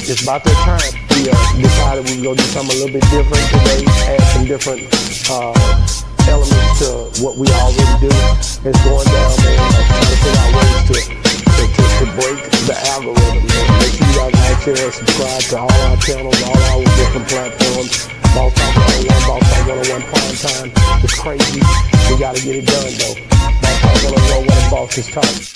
it's about that time. We decided we were going to do something a little bit different today, add some different elements to what we already do. It's going down there, trying to figure out ways to break the algorithm. Make sure you guys like, share, and subscribe to all our channels, all our different platforms. Boss Talk 101, Boss Talk 101 Primetime. It's crazy. We got to get it done, though. Boss Talk 101, what a boss is talking.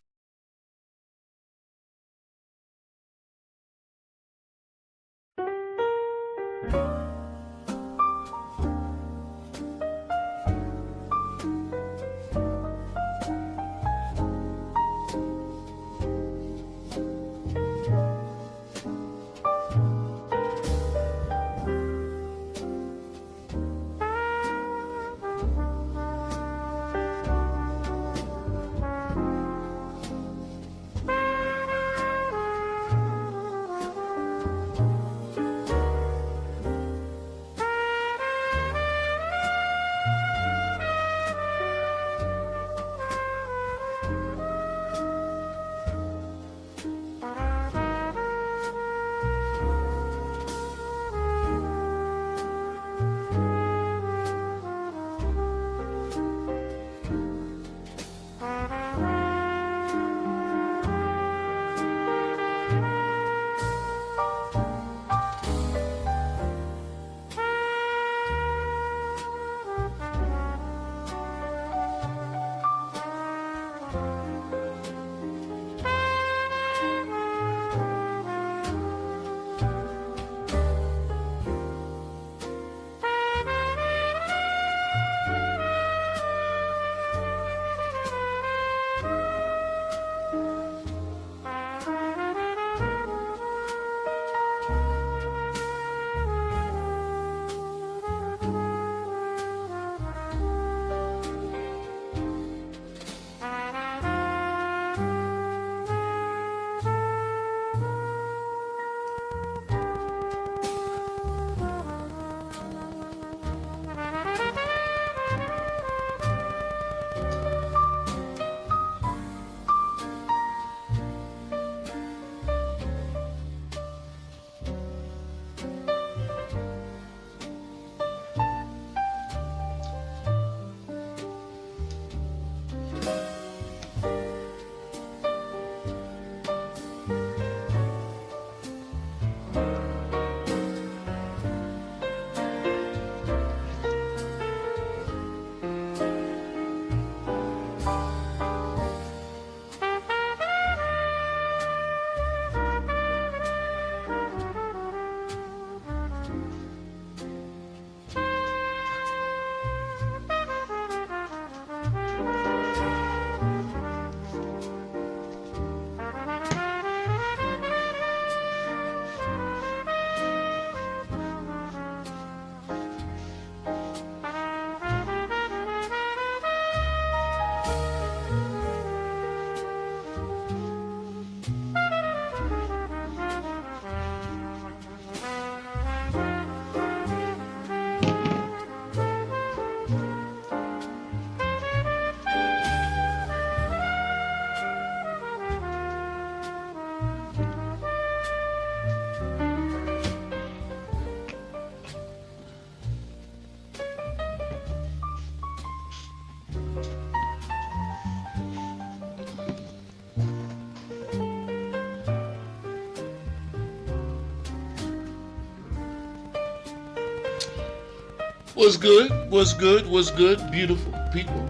What's good? What's good? What's good? Beautiful people.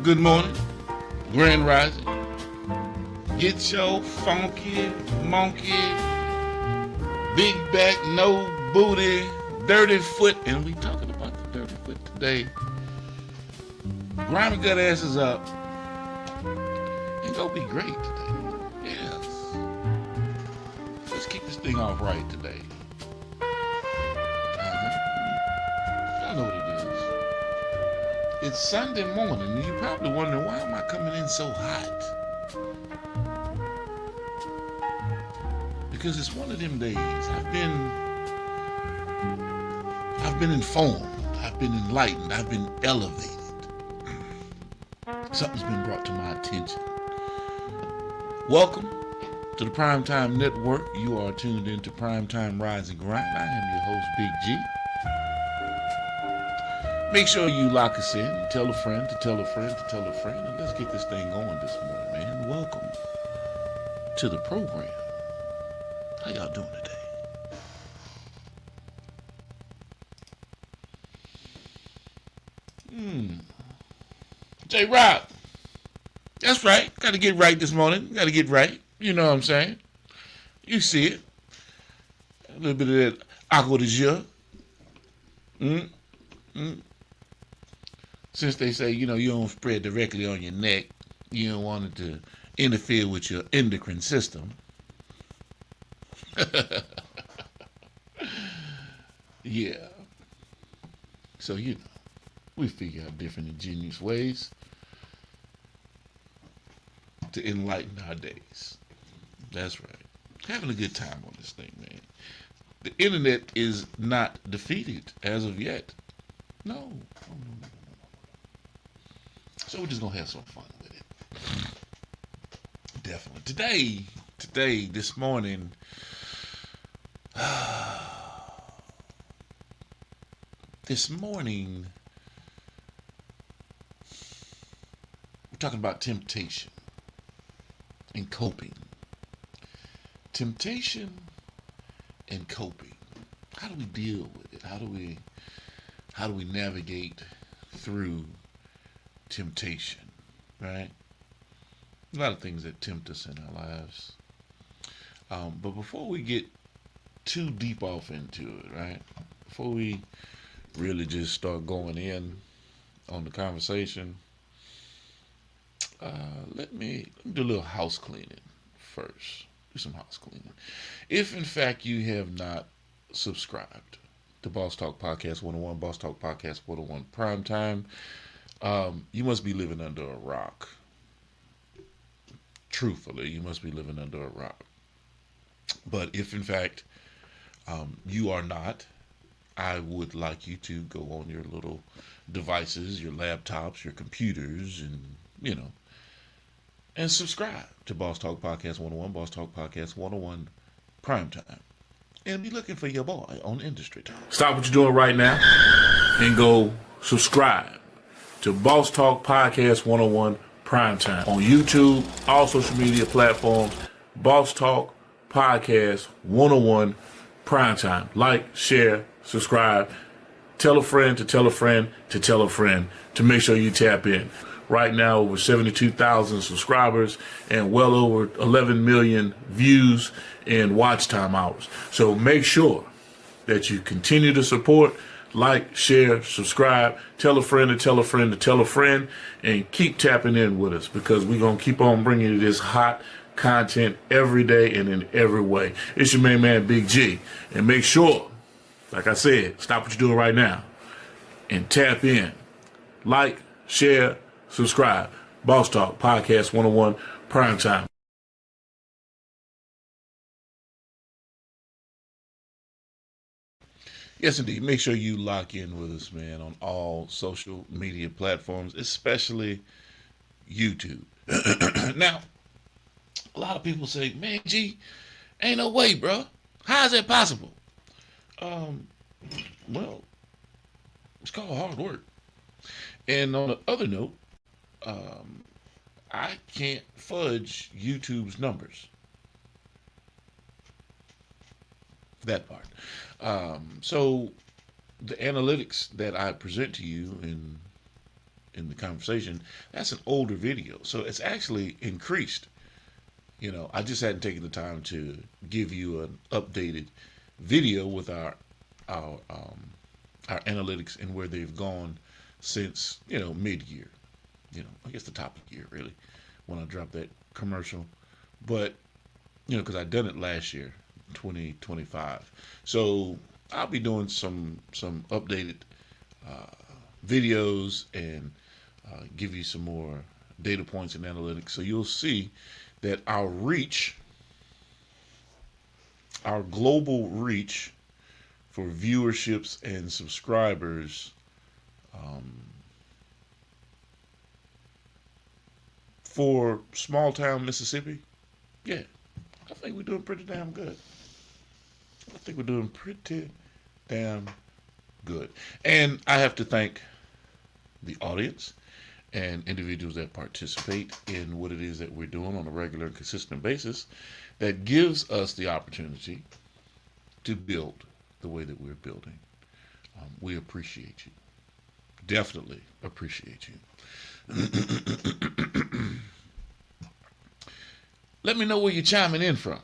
Good morning. Grand Rising. Get your funky, monkey, big back, no booty, dirty foot. And we talking about the dirty foot today. Grind your gut asses up. And go be great today. Yes. Let's kick this thing off right today. Y'all know what it is. It's Sunday morning, and you're probably wondering, why am I coming in so hot? Because it's one of them days. I've been informed, I've been enlightened, I've been elevated. Something's been brought to my attention. Welcome to the Primetime Network. You are tuned into Primetime Rise and Grind. I am your host, Big G. Make sure you lock us in. Tell a friend to tell a friend to tell a friend. And let's get this thing going this morning, man. Welcome to the program. How y'all doing today? J-Rob. That's right. Got to get right this morning. Got to get right. You know what I'm saying? You see it. A little bit of that aqua de jeu. Since they say, you don't spread directly on your neck, you don't want it to interfere with your endocrine system. Yeah. So, we figure out different ingenious ways to enlighten our days. That's right. Having a good time on this thing, man. The internet is not defeated as of yet. No. So we're just going to have some fun with it. Definitely. Today, this morning, we're talking about temptation and coping. Temptation and coping. How do we deal with it? How do we navigate through temptation, right? A lot of things that tempt us in our lives. But before we get too deep off into it, right? Before we really just start going in on the conversation, let me do a little house cleaning first. Do some house cleaning. If in fact you have not subscribed to Boss Talk Podcast 101, Boss Talk Podcast 101 Primetime, you must be living under a rock. Truthfully, you must be living under a rock. But if in fact you are not, I would like you to go on your little devices, your laptops, your computers, and and subscribe to Boss Talk Podcast 101, Boss Talk Podcast 101 Primetime. And be looking for your boy on Industry Time. Stop what you're doing right now and go subscribe to Boss Talk Podcast 101 Primetime on YouTube, all social media platforms. Boss Talk Podcast 101 Primetime. Like, share, subscribe. Tell a friend to tell a friend to tell a friend to make sure you tap in. Right now, over 72,000 subscribers and well over 11 million views and watch time hours. So make sure that you continue to support, like, share, subscribe, tell a friend to tell a friend to tell a friend, and keep tapping in with us because we're going to keep on bringing you this hot content every day and in every way. It's your main man, Big G. And make sure, like I said, stop what you're doing right now and tap in. Like, share, subscribe. Boss Talk Podcast 101 Primetime. Yes, indeed. Make sure you lock in with us, man, on all social media platforms, especially YouTube. Now, a lot of people say, man, G, ain't no way, bro. How is that possible? Well, it's called hard work. And on the other note, I can't fudge YouTube's numbers. That part. So the analytics that I present to you in the conversation, that's an older video. So it's actually increased. I just hadn't taken the time to give you an updated video with our analytics and where they've gone since, mid-year. I guess the top of the year, really, when I dropped that commercial. But, because I'd done it last year, 2025. So I'll be doing some updated videos and give you some more data points and analytics. So you'll see that our global reach for viewerships and subscribers for small town Mississippi, yeah, doing pretty damn good. I think we're doing pretty damn good. And I have to thank the audience and individuals that participate in what it is that we're doing on a regular and consistent basis that gives us the opportunity to build the way that we're building. We appreciate you. Definitely appreciate you. Let me know where you're chiming in from.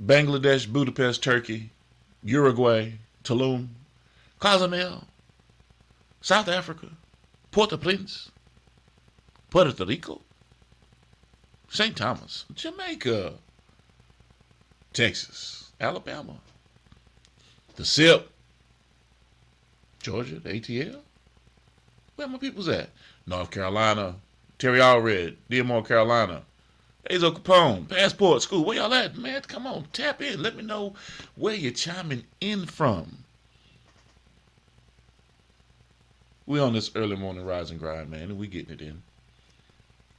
Bangladesh, Budapest, Turkey, Uruguay, Tulum, Cozumel, South Africa, Port-au-Prince, Puerto Rico, St. Thomas, Jamaica, Texas, Alabama, the SIP, Georgia, the ATL. Where my people's at? North Carolina, Terry Allred, Dearmore, Carolina, Hazel Capone, Passport School. Where y'all at, man? Come on, tap in. Let me know where you're chiming in from. We on this early morning rise and grind, man, and we getting it in.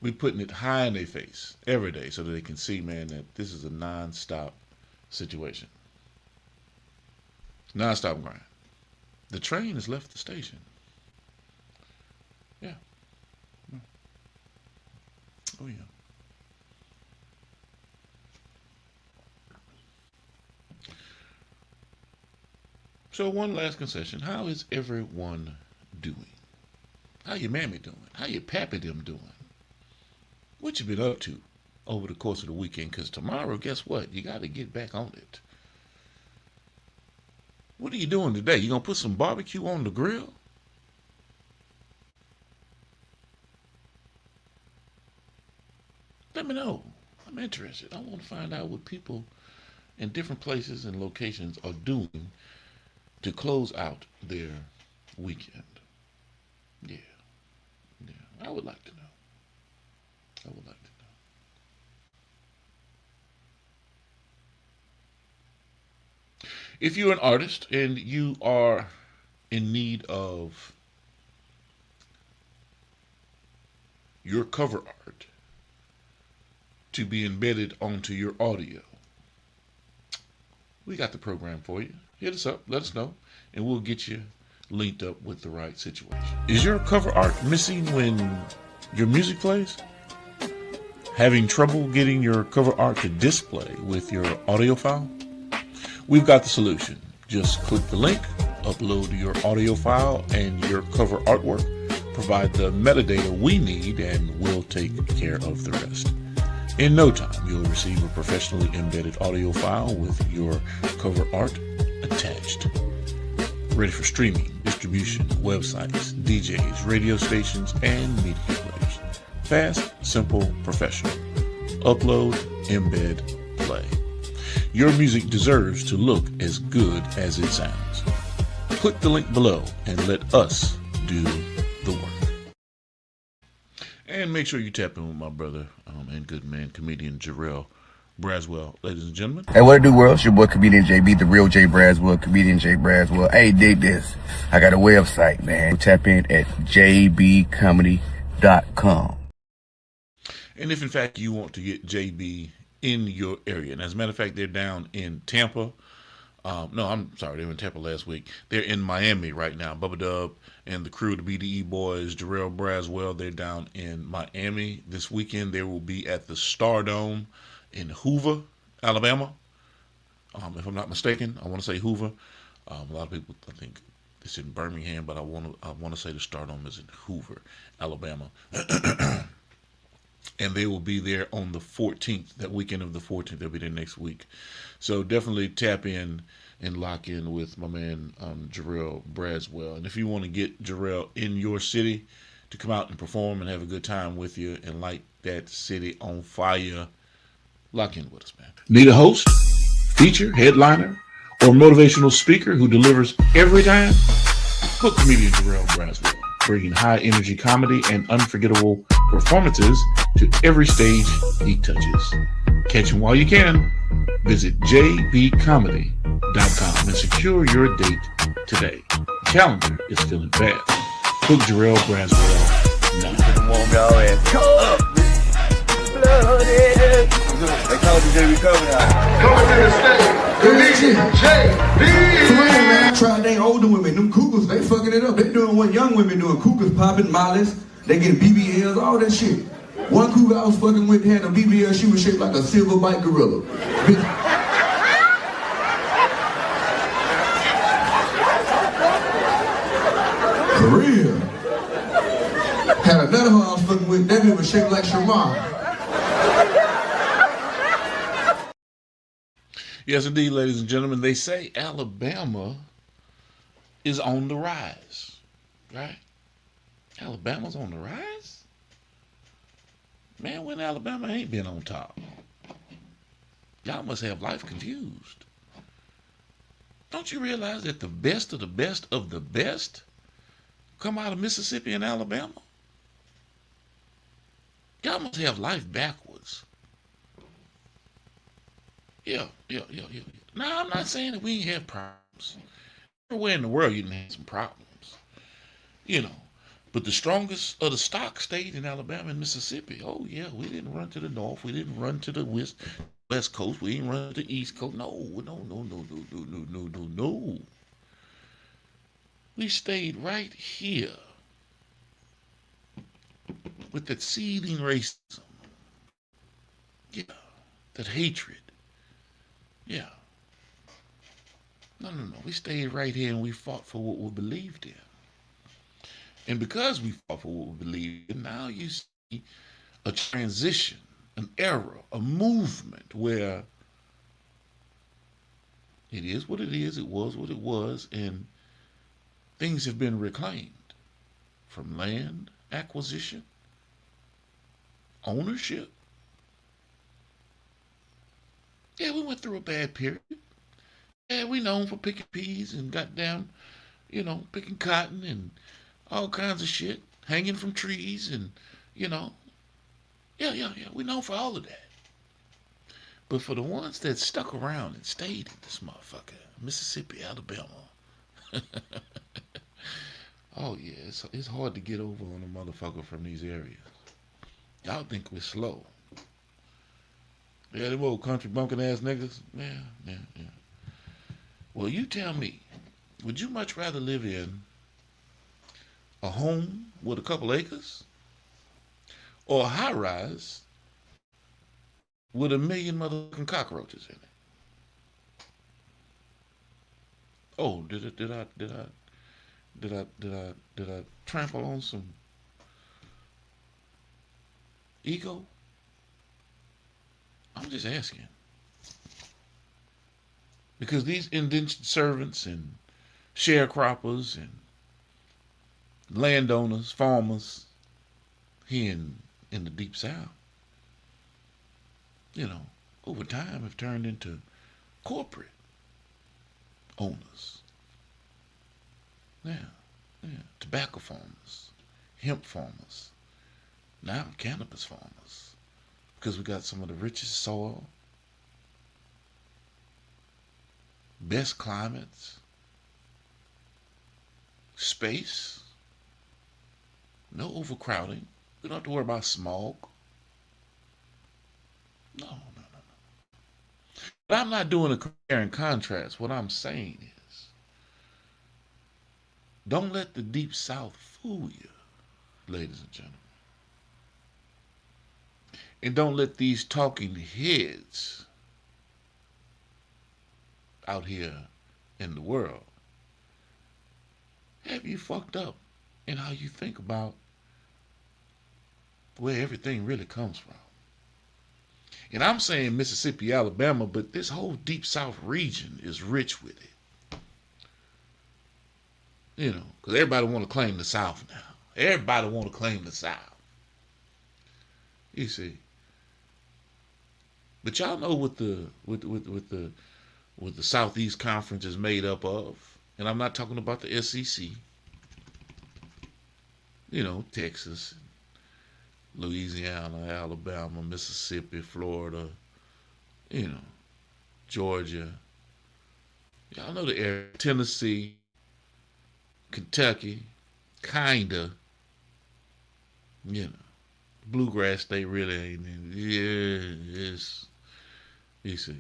We putting it high in their face every day so that they can see, man, that this is a non-stop situation. Non-stop grind. The train has left the station. Yeah. Oh, yeah. So one last concession. How is everyone doing? How your mammy doing? How your pappy them doing? What you been up to over the course of the weekend? Because tomorrow, guess what? You got to get back on it. What are you doing today? You going to put some barbecue on the grill? Let me know. I'm interested. I want to find out what people in different places and locations are doing to close out their weekend. Yeah. I would like to know. If you're an artist and you are in need of your cover art to be embedded onto your audio, we got the program for you. Hit us up, let us know, and we'll get you linked up with the right situation. Is your cover art missing when your music plays? Having trouble getting your cover art to display with your audio file? We've got the solution. Just click the link, upload your audio file and your cover artwork, provide the metadata we need, and we'll take care of the rest. In no time, you'll receive a professionally embedded audio file with your cover art attached. Ready for streaming, distribution, websites, DJs, radio stations, and media players. Fast, simple, professional. Upload, embed, play. Your music deserves to look as good as it sounds. Click the link below and let us do the work. And make sure you tap in with my brother and good man, comedian Jarrell Braswell, ladies and gentlemen. Hey, what it do, world? It's your boy, comedian JB, the real J Braswell, comedian J Braswell. Hey, dig this. I got a website, man. Tap in at jbcomedy.com. And if, in fact, you want to get JB in your area, and as a matter of fact, they're down in Tampa. No, I'm sorry, they were in Tampa last week. They're in Miami right now. Bubba Dub and the crew, the BDE boys, Jarrell Braswell, they're down in Miami this weekend. They will be at the Stardome in Hoover, Alabama. If I'm not mistaken, I want to say Hoover. A lot of people, I think it's in Birmingham, but I want to say the Stardome is in Hoover, Alabama. And they will be there on the 14th, that weekend of the 14th. They'll be there next week. So definitely tap in and lock in with my man, Jarrell Braswell. And if you want to get Jarrell in your city to come out and perform and have a good time with you and light that city on fire, lock in with us, man. Need a host, feature, headliner, or motivational speaker who delivers every time? Book comedian Jarrell Braswell, bringing high energy comedy and unforgettable performances to every stage he touches. Catch him while you can. Visit jbcomedy.com and secure your date today. The calendar is filling fast. Book Jarrell Braswell now. Come on, y'all, and come up, blooded. They told you JB coming out. Coming to the stage, Comedian JB. For real, man. Try they older women, them cougars, they fucking it up. They doing what young women doing. Cougars popping, mollies, they getting BBLs, all that shit. One cougar I was fucking with had a BBL, she was shaped like a silver bite gorilla. For real. Had another one I was fucking with, that bitch was shaped like Shamar. Yes, indeed, ladies and gentlemen. They say Alabama is on the rise, right? Alabama's on the rise? Man, when Alabama ain't been on top. Y'all must have life confused. Don't you realize that the best of the best of the best come out of Mississippi and Alabama? Y'all must have life backwards. Yeah. Now, I'm not saying that we ain't had problems. Everywhere in the world you didn't have some problems. You know. But the strongest of the stock stayed in Alabama and Mississippi. Oh, yeah, we didn't run to the north. We didn't run to the west coast. We didn't run to the east coast. No. We stayed right here with that seething racism. Yeah, that hatred. Yeah. No. We stayed right here and we fought for what we believed in. And because we fought for what we believed in, now you see a transition, an era, a movement where it is what it is, it was what it was, and things have been reclaimed from land acquisition, ownership. Yeah, we went through a bad period. Yeah, we known for picking peas and goddamn, picking cotton and all kinds of shit, hanging from trees and, yeah. We known for all of that. But for the ones that stuck around and stayed in this motherfucker, Mississippi, Alabama, oh yeah, it's hard to get over on a motherfucker from these areas. Y'all think we're slow. Yeah, them old country bunking ass niggas. Yeah. Well, you tell me, would you much rather live in a home with a couple acres or a high rise with 1 million motherfucking cockroaches in it? Oh, did I trample on some ego? I'm just asking. Because these indentured servants and sharecroppers and landowners, farmers here in the deep south, over time have turned into corporate owners. Yeah. Tobacco farmers, hemp farmers, now cannabis farmers. Because we got some of the richest soil, best climates, space, no overcrowding. We don't have to worry about smog. No. But I'm not doing a compare and contrast. What I'm saying is, don't let the Deep South fool you, ladies and gentlemen. And don't let these talking heads out here in the world have you fucked up in how you think about where everything really comes from. And I'm saying Mississippi, Alabama, but this whole Deep South region is rich with it. Because everybody want to claim the South now. Everybody want to claim the South. You see. But y'all know what the Southeast Conference is made up of. And I'm not talking about the SEC. Texas, Louisiana, Alabama, Mississippi, Florida, Georgia. Y'all know the area. Tennessee, Kentucky, kinda. Bluegrass state really ain't. Yeah, it's You see.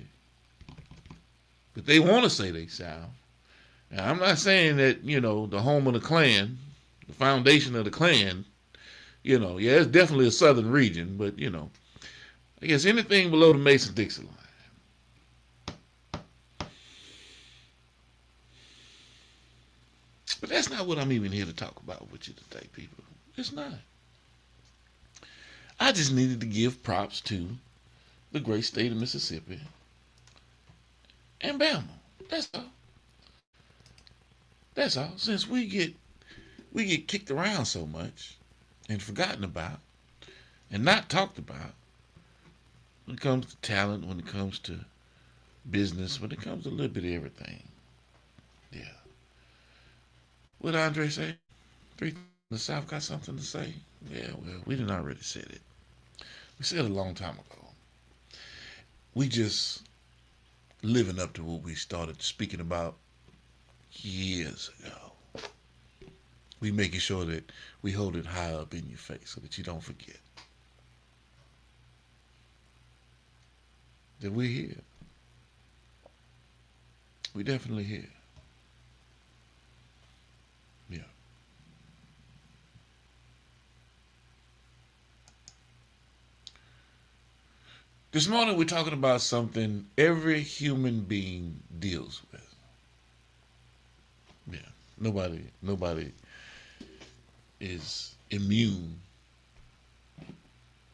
But they want to say they South. Now, I'm not saying that, the home of the Klan, the foundation of the Klan, yeah, it's definitely a southern region, but, I guess anything below the Mason-Dixon line. But that's not what I'm even here to talk about with you today, people. It's not. I just needed to give props to the great state of Mississippi and Bama. That's all. That's all. Since we get kicked around so much and forgotten about and not talked about when it comes to talent, when it comes to business, when it comes to a little bit of everything. Yeah. What Andre say? The South got something to say? Yeah, well, we didn't already said it. We said it a long time ago. We just living up to what we started speaking about years ago. We making sure that we hold it high up in your face so that you don't forget that we're here. We definitely here. Yeah. This morning we're talking about something every human being deals with. Yeah. Nobody is immune.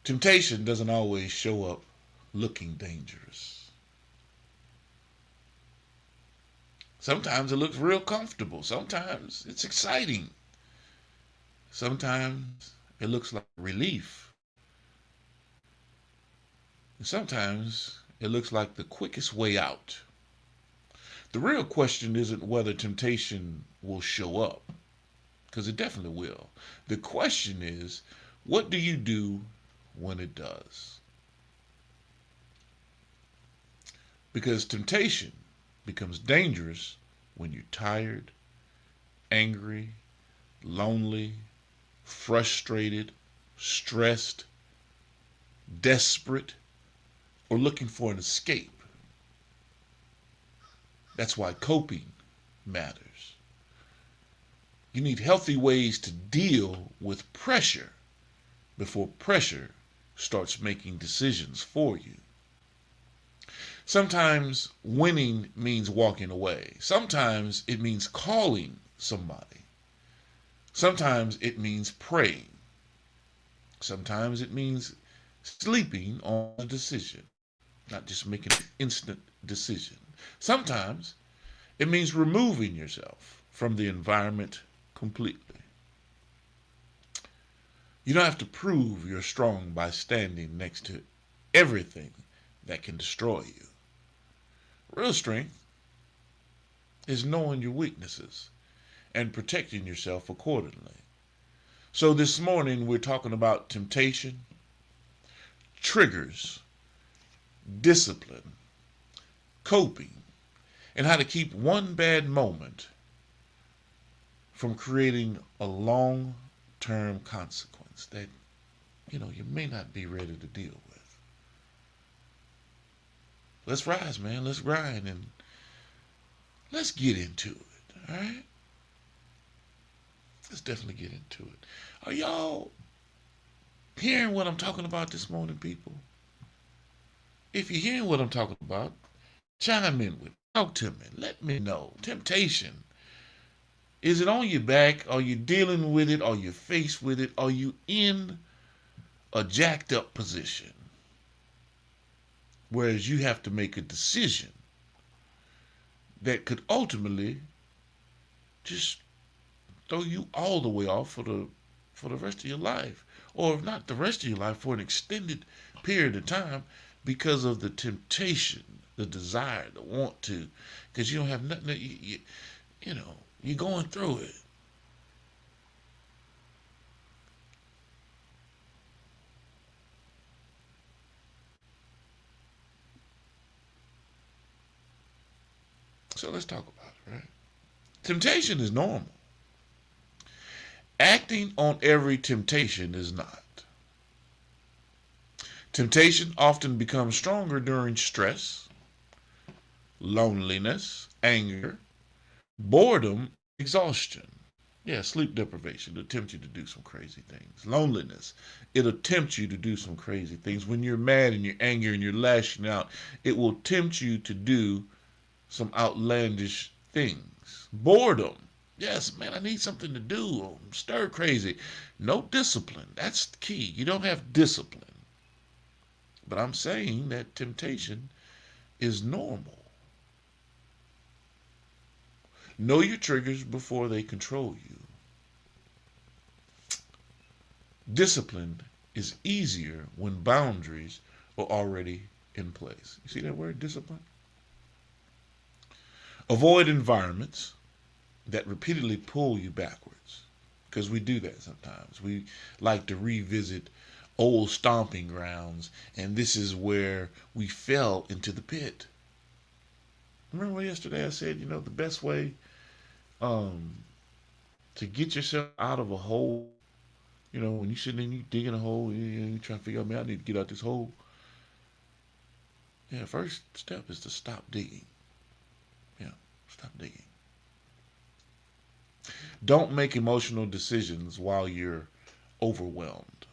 Temptation doesn't always show up looking dangerous. Sometimes it looks real comfortable. Sometimes it's exciting. Sometimes it looks like relief. And sometimes it looks like the quickest way out. The real question isn't whether temptation will show up, because it definitely will. The question is, what do you do when it does? Because temptation becomes dangerous when you're tired, angry, lonely, frustrated, stressed, desperate, or looking for an escape. That's why coping matters. You need healthy ways to deal with pressure before pressure starts making decisions for you. Sometimes winning means walking away. Sometimes it means calling somebody. Sometimes it means praying. Sometimes it means sleeping on a decision, not just making an instant decision. Sometimes it means removing yourself from the environment completely. You don't have to prove you're strong by standing next to everything that can destroy you. Real strength is knowing your weaknesses and protecting yourself accordingly. So this morning we're talking about temptation, triggers, discipline, coping, and how to keep one bad moment from creating a long-term consequence that, you may not be ready to deal with. Let's rise, man. Let's grind and let's get into it, all right? Let's definitely get into it. Are y'all hearing what I'm talking about this morning, people? If you're hearing what I'm talking about, chime in with me. Talk to me. Let me know. Temptation. Is it on your back? Are you dealing with it? Are you faced with it? Are you in a jacked up position? Whereas you have to make a decision that could ultimately just throw you all the way off for the rest of your life. Or if not the rest of your life, for an extended period of time because of the temptation, the desire, the want to. Because you don't have nothing, you're going through it. So let's talk about it, right? Temptation is normal. Acting on every temptation is not. Temptation often becomes stronger during stress, loneliness, anger, boredom, exhaustion. Yeah, sleep deprivation. It'll tempt you to do some crazy things. Loneliness. It'll tempt you to do some crazy things. When you're mad and you're angry and you're lashing out, it will tempt you to do some outlandish things. Boredom. Yes, man, I need something to do. I'm stir crazy. No discipline. That's the key. You don't have discipline. But I'm saying that temptation is normal. Know your triggers before they control you. Discipline is easier when boundaries are already in place. You see that word, discipline? Avoid environments that repeatedly pull you backwards, because we do that sometimes. We like to revisit old stomping grounds, and this is where we fell into the pit. Remember yesterday I said, the best way to get yourself out of a hole, when you're sitting and you digging a hole, you're trying to figure out, man, I need to get out this hole. Yeah, first step is to stop digging. Yeah, stop digging. Don't make emotional decisions while you're overwhelmed.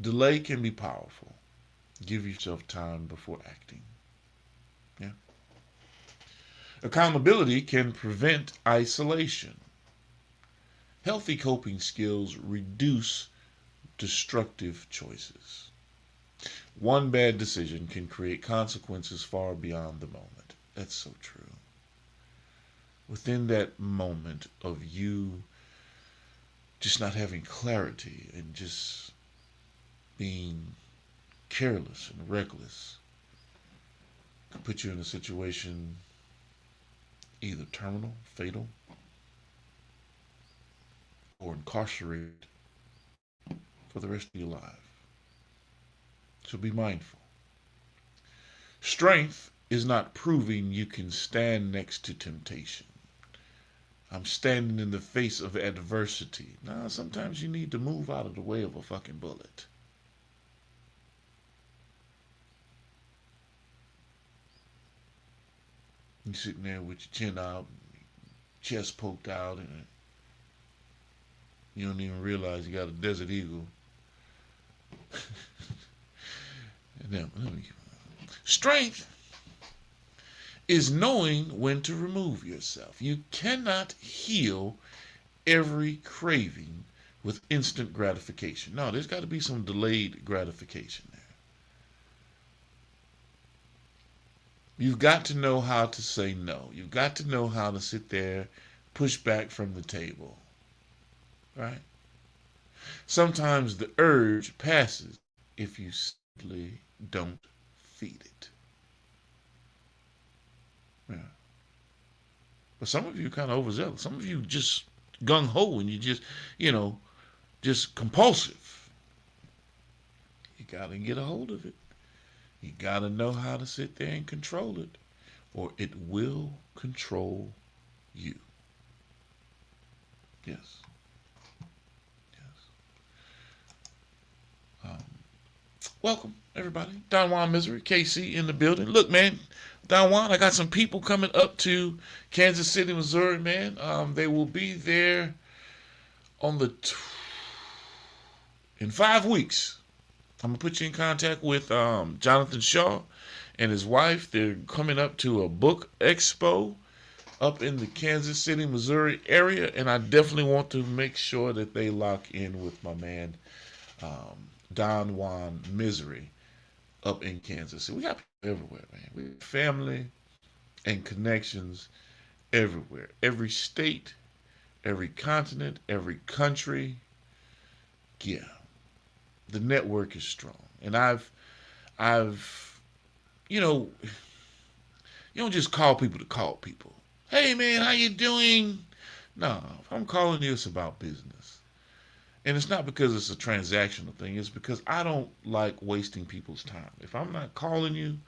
Delay can be powerful. Give yourself time before acting. Yeah. Accountability can prevent isolation. Healthy coping skills reduce destructive choices. One bad decision can create consequences far beyond the moment. That's so true. Within that moment of you just not having clarity and just being careless and reckless, could put you in a situation either terminal, fatal, or incarcerated for the rest of your life. So be mindful. Strength is not proving you can stand next to temptation. I'm standing in the face of adversity. Now, sometimes you need to move out of the way of a fucking bullet. You're sitting there with your chin out, chest poked out, and you don't even realize you got a Desert Eagle. Strength is knowing when to remove yourself. You cannot heal every craving with instant gratification. No, there's got to be some delayed gratification there. You've got to know how to say no. You've got to know how to sit there, push back from the table. Right? Sometimes the urge passes if you simply don't feed it. Yeah. But some of you kind of overzealous. Some of you just gung-ho and you just compulsive. You got to get a hold of it. You got to know how to sit there and control it, or it will control you. Yes. Welcome, everybody. Don Juan Misery, KC in the building. Look, man, Don Juan, I got some people coming up to Kansas City, Missouri, man. They will be there on in 5 weeks. I'm going to put you in contact with Jonathan Shaw and his wife. They're coming up to a book expo up in the Kansas City, Missouri area, and I definitely want to make sure that they lock in with my man, Don Juan Misery, up in Kansas City. We got people everywhere, man. We have family and connections everywhere. Every state, every continent, every country. Yeah. The network is strong. And I've you don't just call people to call people. Hey man, how you doing? No, if I'm calling you, it's about business. And it's not because it's a transactional thing. It's because I don't like wasting people's time. If I'm not calling you,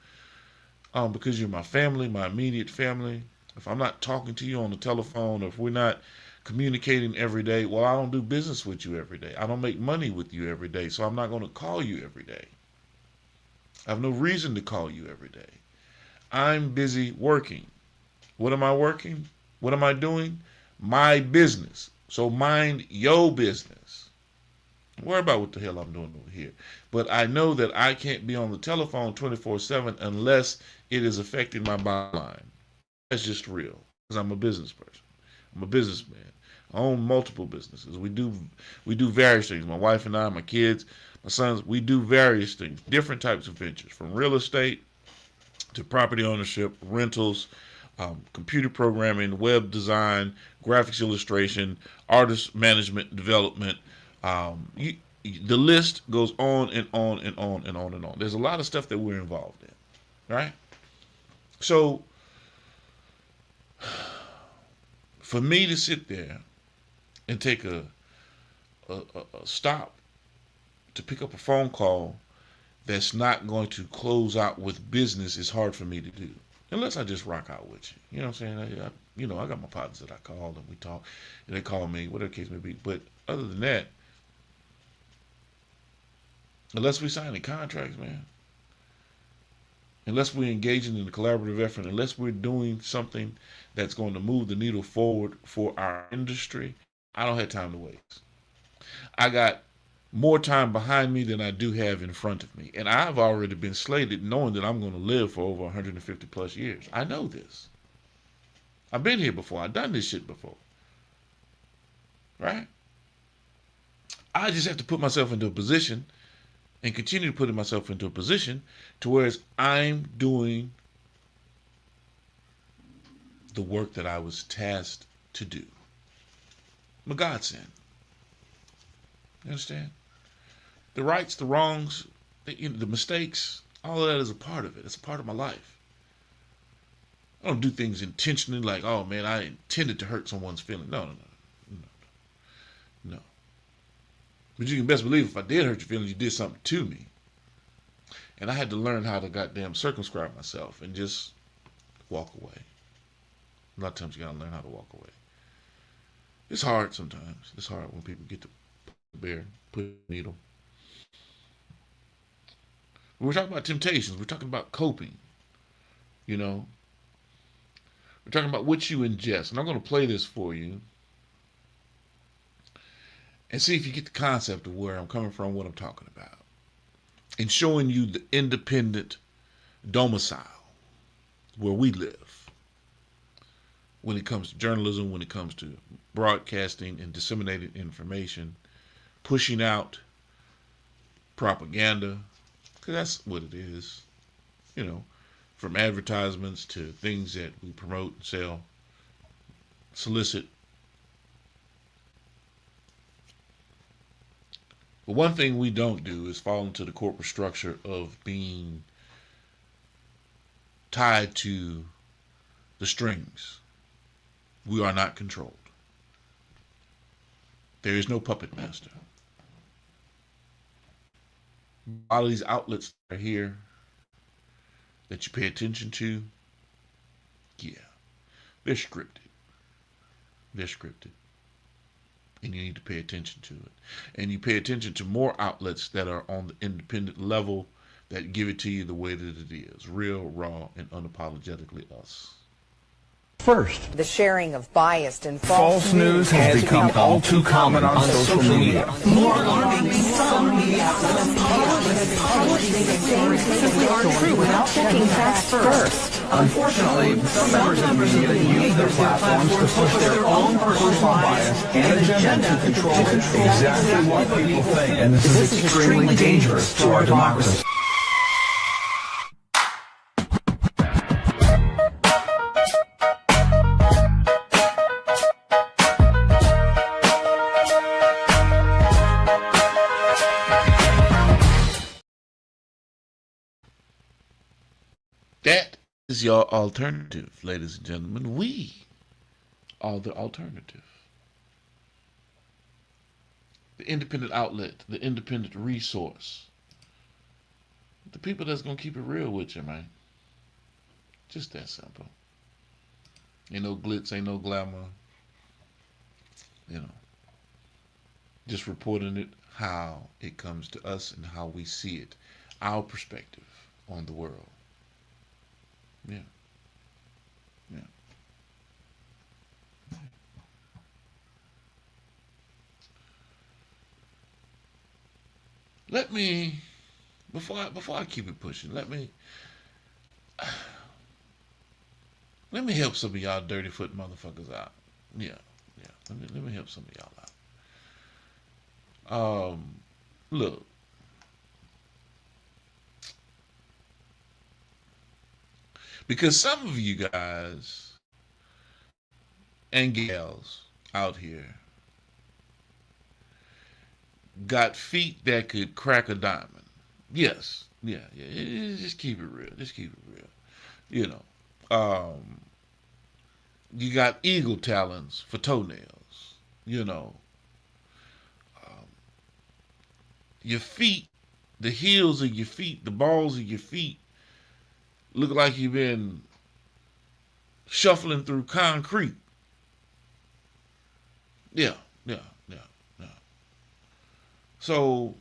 because you're my family, my immediate family, if I'm not talking to you on the telephone, or if we're not communicating every day. Well, I don't do business with you every day. I don't make money with you every day, so I'm not going to call you every day. I have no reason to call you every day. I'm busy working. What am I working? What am I doing? My business. So mind your business. Don't worry about what the hell I'm doing over here. But I know that I can't be on the telephone 24/7 unless it is affecting my bottom line. That's just real. Because I'm a business person. I'm a businessman. I own multiple businesses. We do various things. My wife and I, my kids, my sons, we do various things. Different types of ventures. From real estate to property ownership, rentals, computer programming, web design, graphics illustration, artist management, development. The list goes on and on and on and on and on. There's a lot of stuff that we're involved in, right? So for me to sit there and take a stop to pick up a phone call that's not going to close out with business is hard for me to do. Unless I just rock out with you. You know what I'm saying? I got my partners that I call and we talk. And they call me, whatever the case may be. But other than that, unless we sign any contracts, man, unless we're engaging in a collaborative effort, unless we're doing something that's going to move the needle forward for our industry, I don't have time to waste. I got more time behind me than I do have in front of me. And I've already been slated knowing that I'm going to live for over 150 plus years. I know this. I've been here before. I've done this shit before. Right? I just have to put myself into a position and continue putting myself into a position to where I'm doing the work that I was tasked to do. I'm a godsend. You understand? The rights, the wrongs, the mistakes, all of that is a part of it. It's a part of my life. I don't do things intentionally like, oh man, I intended to hurt someone's feelings. No. But you can best believe if I did hurt your feelings, you did something to me. And I had to learn how to goddamn circumscribe myself and just walk away. A lot of times you gotta learn how to walk away. It's hard sometimes. It's hard when people get to put the needle. We're talking about temptations. We're talking about coping. We're talking about what you ingest. And I'm going to play this for you and see if you get the concept of where I'm coming from, what I'm talking about. And showing you the independent domicile where we live when it comes to journalism, when it comes to broadcasting and disseminating information, pushing out propaganda, because that's what it is, from advertisements to things that we promote and sell, solicit. But one thing we don't do is fall into the corporate structure of being tied to the strings. We are not controlled. There is no puppet master. A lot of these outlets that are here that you pay attention to, yeah, they're scripted. They're scripted. And you need to pay attention to it. And you pay attention to more outlets that are on the independent level that give it to you the way that it is. Real, raw, and unapologetically us. First, the sharing of biased and false news has become all too common on social media. More alarming, some media simply aren't true without checking facts first. Unfortunately, some members of the media use their platforms to push their own personal bias and agenda to control exactly what people think. And this is extremely dangerous to our democracy. That is your alternative, ladies and gentlemen. We are the alternative. The independent outlet, the independent resource. The people that's going to keep it real with you, man. Just that simple. Ain't no glitz, ain't no glamour. You know, just reporting it how it comes to us and how we see it, our perspective on the world. Yeah, yeah. Let me before I keep it pushing. Let me help some of y'all dirty foot motherfuckers out. Yeah, yeah. Let me help some of y'all out. Look, because some of you guys and gals out here got feet that could crack a diamond. Yes, yeah, yeah. Just keep it real. Just keep it real. You know, you got eagle talons for toenails. You know, your feet, the heels of your feet, the balls of your feet look like you've been shuffling through concrete. Yeah, yeah, yeah, yeah. So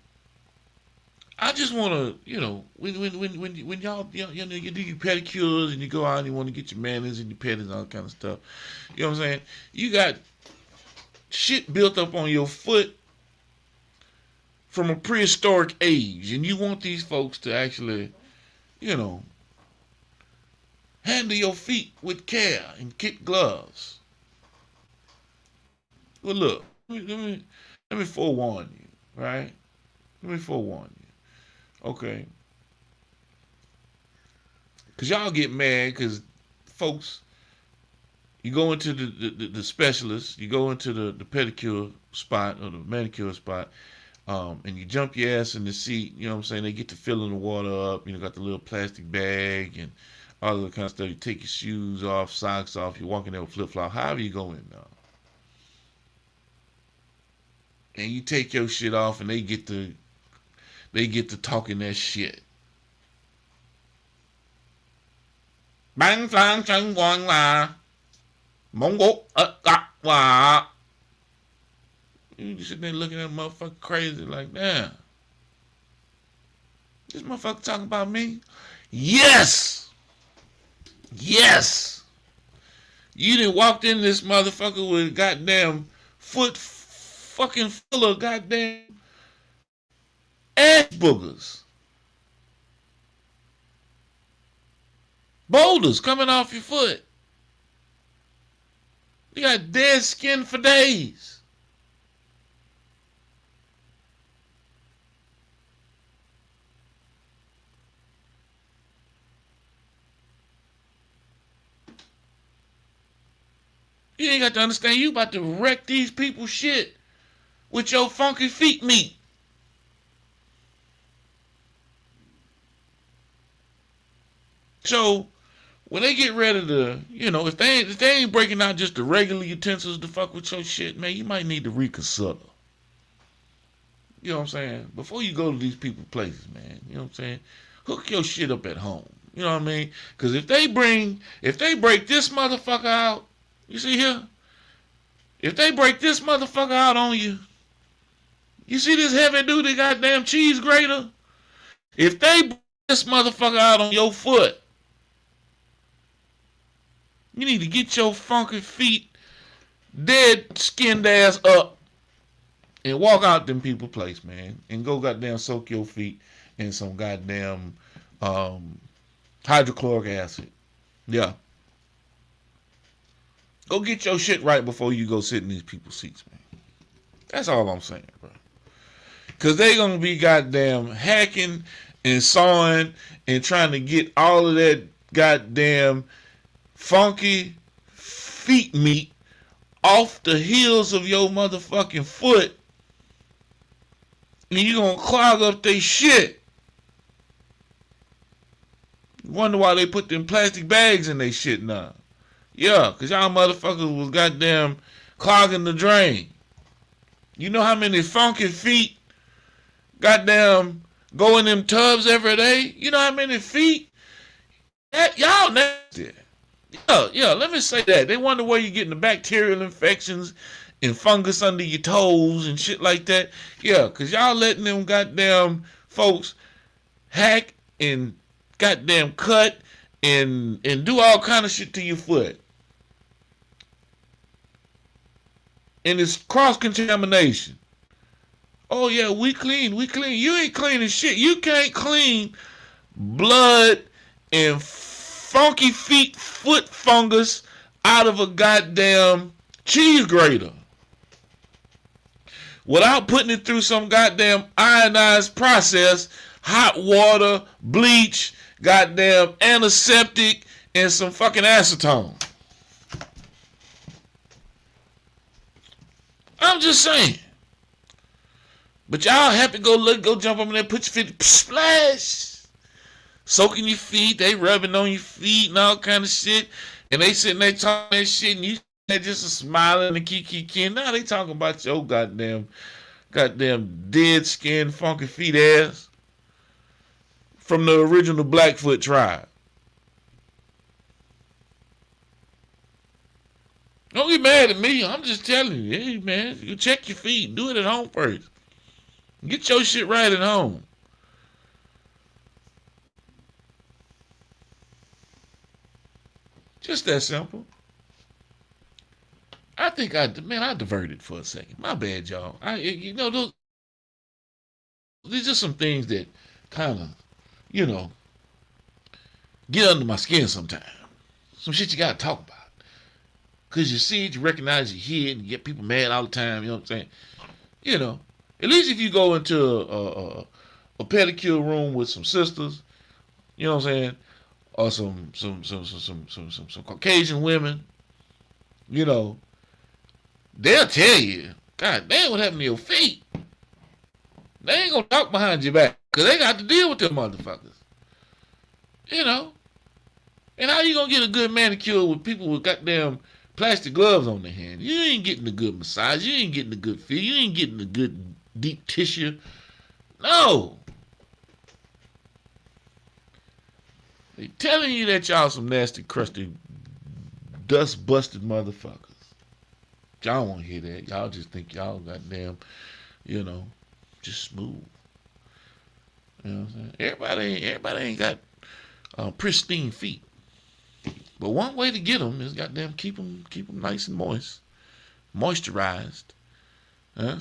I just want to, when y'all, you do your pedicures and you go out and you want to get your manis and your pedis and all that kind of stuff. You know what I'm saying? You got shit built up on your foot from a prehistoric age, and you want these folks to actually, you know, handle your feet with care and kid gloves. Well, look, let me forewarn you, right? Let me forewarn you, okay? Because y'all get mad because folks, you go into the specialist, you go into the pedicure spot or the manicure spot, and you jump your ass in the seat, you know what I'm saying? They get to filling the water up, got the little plastic bag and all that kind of stuff. You take your shoes off, socks off, you walk in there with flip-flop, however you go in now. And you take your shit off and they get to talking that shit. Bang flang chang wang la. Mongo wa. You just sitting there looking at a motherfucker crazy like, damn. This motherfucker talking about me? Yes! Yes! You done walked in this motherfucker with a goddamn foot fucking full of goddamn ass boogers. Boulders coming off your foot. You got dead skin for days. You ain't got to understand. You about to wreck these people's shit with your funky feet meat. So when they get ready to, if they ain't breaking out just the regular utensils to fuck with your shit, man, you might need to reconsider. You know what I'm saying? Before you go to these people's places, man, you know what I'm saying? Hook your shit up at home. You know what I mean? Because if they break this motherfucker out, you see here? If they break this motherfucker out on you, you see this heavy duty goddamn cheese grater? If they break this motherfucker out on your foot, you need to get your funky feet dead skinned ass up and walk out them people place, man. And go goddamn soak your feet in some goddamn hydrochloric acid. Yeah. Go get your shit right before you go sit in these people's seats, man. That's all I'm saying, bro. Because they going to be goddamn hacking and sawing and trying to get all of that goddamn funky feet meat off the heels of your motherfucking foot. And you going to clog up their shit. Wonder why they put them plastic bags in their shit now. Yeah, because y'all motherfuckers was goddamn clogging the drain. You know how many funky feet goddamn go in them tubs every day? You know how many feet? Y'all nasty. Yeah, let me say that. They wonder where you're getting the bacterial infections and fungus under your toes and shit like that. Yeah, because y'all letting them goddamn folks hack and goddamn cut and do all kind of shit to your foot. And it's cross-contamination. Oh, yeah, we clean. You ain't cleaning shit. You can't clean blood and funky foot fungus out of a goddamn cheese grater without putting it through some goddamn ionized process, hot water, bleach, goddamn antiseptic, and some fucking acetone. I'm just saying. But y'all happy go jump up in there, put your feet, splash. Soaking your feet, they rubbing on your feet and all kind of shit. And they sitting there talking that shit and you just smiling and kiki. Now they talking about your goddamn dead skin, funky feet ass from the original Blackfoot tribe. Don't get mad at me. I'm just telling you. Hey, man, you check your feet. Do it at home first. Get your shit right at home. Just that simple. I think I diverted for a second. My bad, y'all. These are some things that kind of, get under my skin sometimes. Some shit you got to talk about. Because you see it, you recognize, you hear it, and you get people mad all the time, you know what I'm saying? At least if you go into a pedicure room with some sisters, you know what I'm saying? Or some Caucasian women, they'll tell you, God damn, what happened to your feet? They ain't gonna talk behind your back, because they got to deal with them motherfuckers. And how you gonna get a good manicure with people with goddamn plastic gloves on their hand? You ain't getting a good massage. You ain't getting a good feel. You ain't getting a good deep tissue. No. They telling you that y'all some nasty, crusty, dust-busted motherfuckers. Y'all won't hear that. Y'all just think y'all goddamn, just smooth. You know what I'm saying? Everybody ain't got pristine feet. But one way to get them is goddamn keep them nice and moisturized. Huh?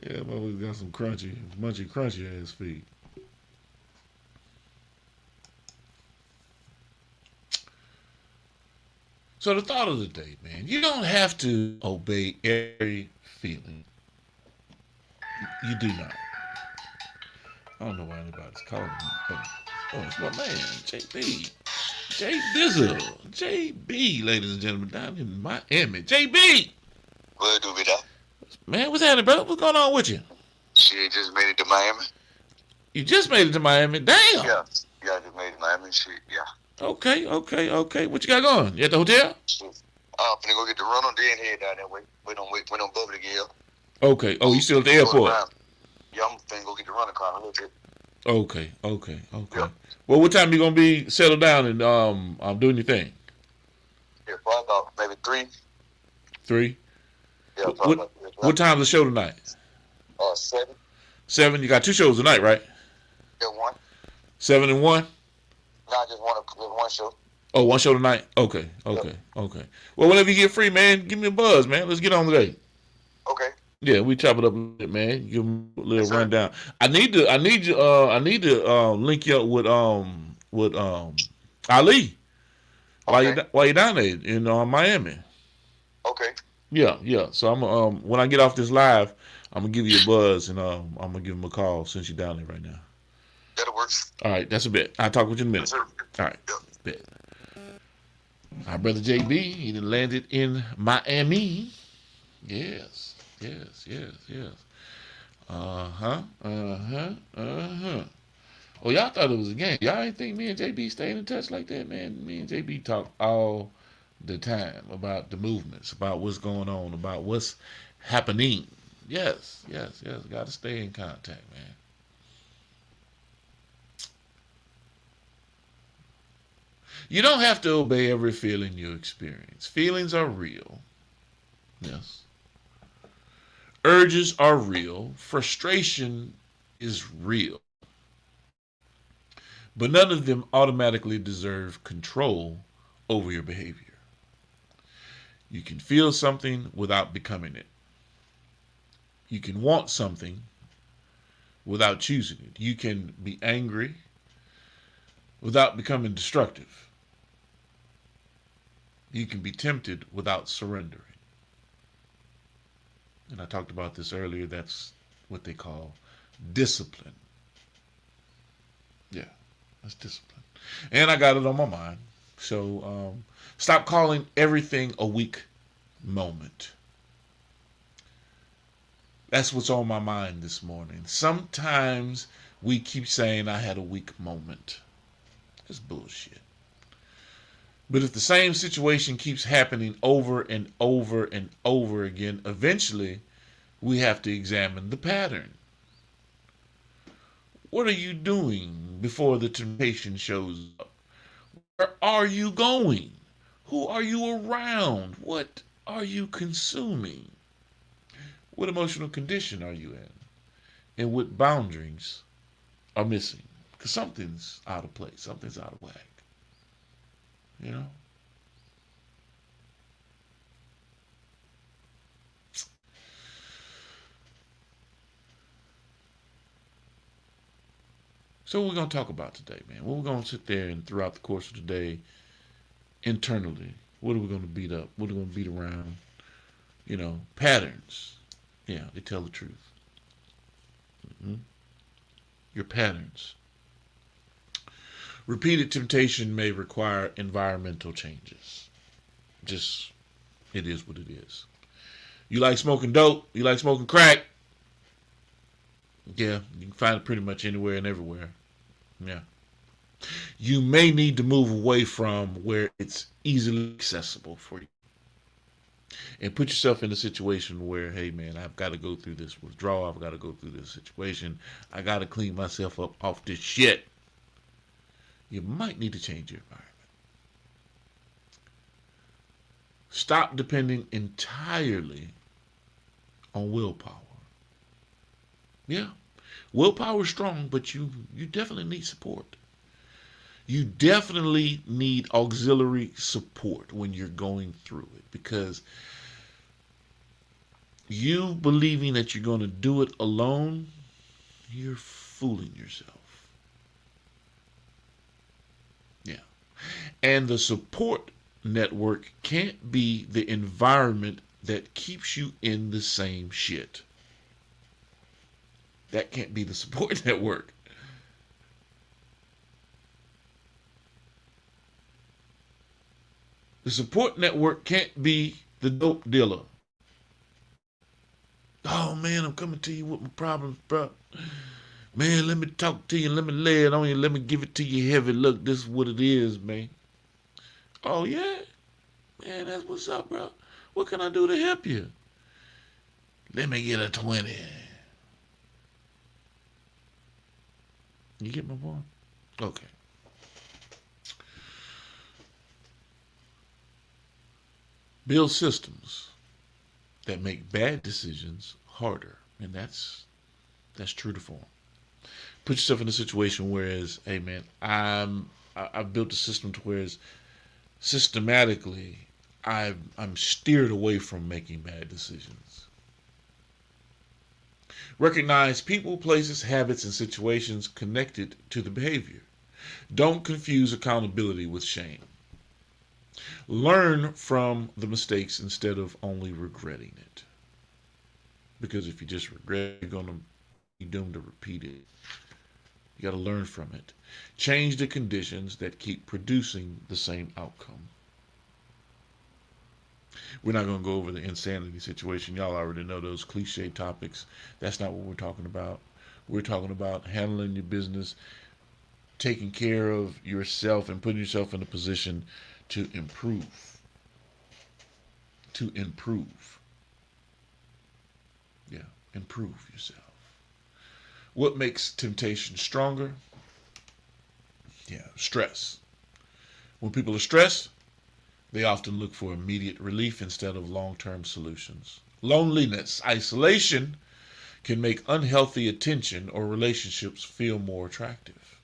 Yeah, I've always got some crunchy ass feet. So the thought of the day, man, you don't have to obey every feeling. You do not. I don't know why anybody's calling me. Oh, it's my man, JB. J Bizzle. JB, ladies and gentlemen, down in Miami. JB! What do we do? Man, what's happening, brother? What's going on with you? Shit, just made it to Miami. You just made it to Miami? Damn! Yeah, I just made it to Miami. Shit, yeah. Okay. What you got going? You at the hotel? Shit. I'm finna go get the rental, then head down that way. Wait on Bubba to get here. Okay. Oh, you still at the airport? Yeah, I'm finna go get the rental car in a little bit. Okay. Yeah. Well, what time you gonna be settled down and doing your thing? Yeah, probably about maybe 3. 3? Yeah, probably about 3 o'clock. What time's the show tonight? 7. 7? You got 2 shows tonight, right? Yeah, 1. 7 and 1? Nah, just one show. Oh, 1 show tonight? Okay. Well, whenever you get free, man, give me a buzz, man. Let's get on today. Okay. Yeah, we chop it up a little bit, man. Give them a little rundown. I need to link you up with Ali. Okay. While you down there in Miami. Okay. Yeah. So I'm when I get off this live, I'm gonna give you a buzz and I'm gonna give him a call since you're down there right now. That'll work. All right, that's a bit. I'll talk with you in a minute. Yes, all right, yeah. bet. Our brother JB, he done landed in Miami. Yes. Oh, y'all thought it was a game. Y'all ain't think me and JB stayed in touch like that, man? Me and JB talk all the time about the movements, about what's going on, about what's happening. Yes. Got to stay in contact, man. You don't have to obey every feeling you experience. Feelings are real. Yes. Urges are real. Frustration is real. But none of them automatically deserve control over your behavior. You can feel something without becoming it. You can want something without choosing it. You can be angry without becoming destructive. You can be tempted without surrendering. And I talked about this earlier. That's what they call discipline. Yeah, that's discipline. And I got it on my mind. So stop calling everything a weak moment. That's what's on my mind this morning. Sometimes we keep saying I had a weak moment. It's bullshit. But if the same situation keeps happening over and over and over again, eventually we have to examine the pattern. What are you doing before the temptation shows up? Where are you going? Who are you around? What are you consuming? What emotional condition are you in? And what boundaries are missing? Because something's out of place. Something's out of whack. You know? So what we're going to talk about today, man. What we're going to sit there and throughout the course of the day, internally, what are we going to beat up? What are we going to beat around? You know, patterns. Yeah, they tell the truth. Mm-hmm. Your patterns. Repeated temptation may require environmental changes. Just, it is what it is. You like smoking dope? You like smoking crack? Yeah, you can find it pretty much anywhere and everywhere. Yeah. You may need to move away from where it's easily accessible for you. And put yourself in a situation where, hey man, I've got to go through this withdrawal. I've got to go through this situation. I got to clean myself up off this shit. You might need to change your environment. Stop depending entirely on willpower. Yeah. Willpower is strong, but you definitely need support. You definitely need auxiliary support when you're going through it, because you believing that you're going to do it alone, you're fooling yourself. Yeah. And the support network can't be the environment that keeps you in the same shit. That can't be the support network. The support network can't be the dope dealer. Oh man, I'm coming to you with my problems, bro. Man, let me talk to you. Let me lay it on you. Let me give it to you heavy. Look, this is what it is, man. Oh yeah? Man, that's what's up, bro. What can I do to help you? Let me get a 20. You get my point? Okay. Build systems that make bad decisions harder. And that's true to form. Put yourself in a situation whereas, hey man, I've built a system to whereas systematically I'm steered away from making bad decisions. Recognize people, places, habits, and situations connected to the behavior. Don't confuse accountability with shame. Learn from the mistakes instead of only regretting it. Because if you just regret it, you're going to be doomed to repeat it. You got to learn from it. Change the conditions that keep producing the same outcome. We're not going to go over the insanity situation. Y'all already know those cliche topics. That's not what we're talking about. We're talking about handling your business, taking care of yourself, and putting yourself in a position to improve. To improve. Yeah, improve yourself. What makes temptation stronger? Yeah, stress. When people are stressed, they often look for immediate relief instead of long-term solutions. Loneliness, isolation can make unhealthy attention or relationships feel more attractive.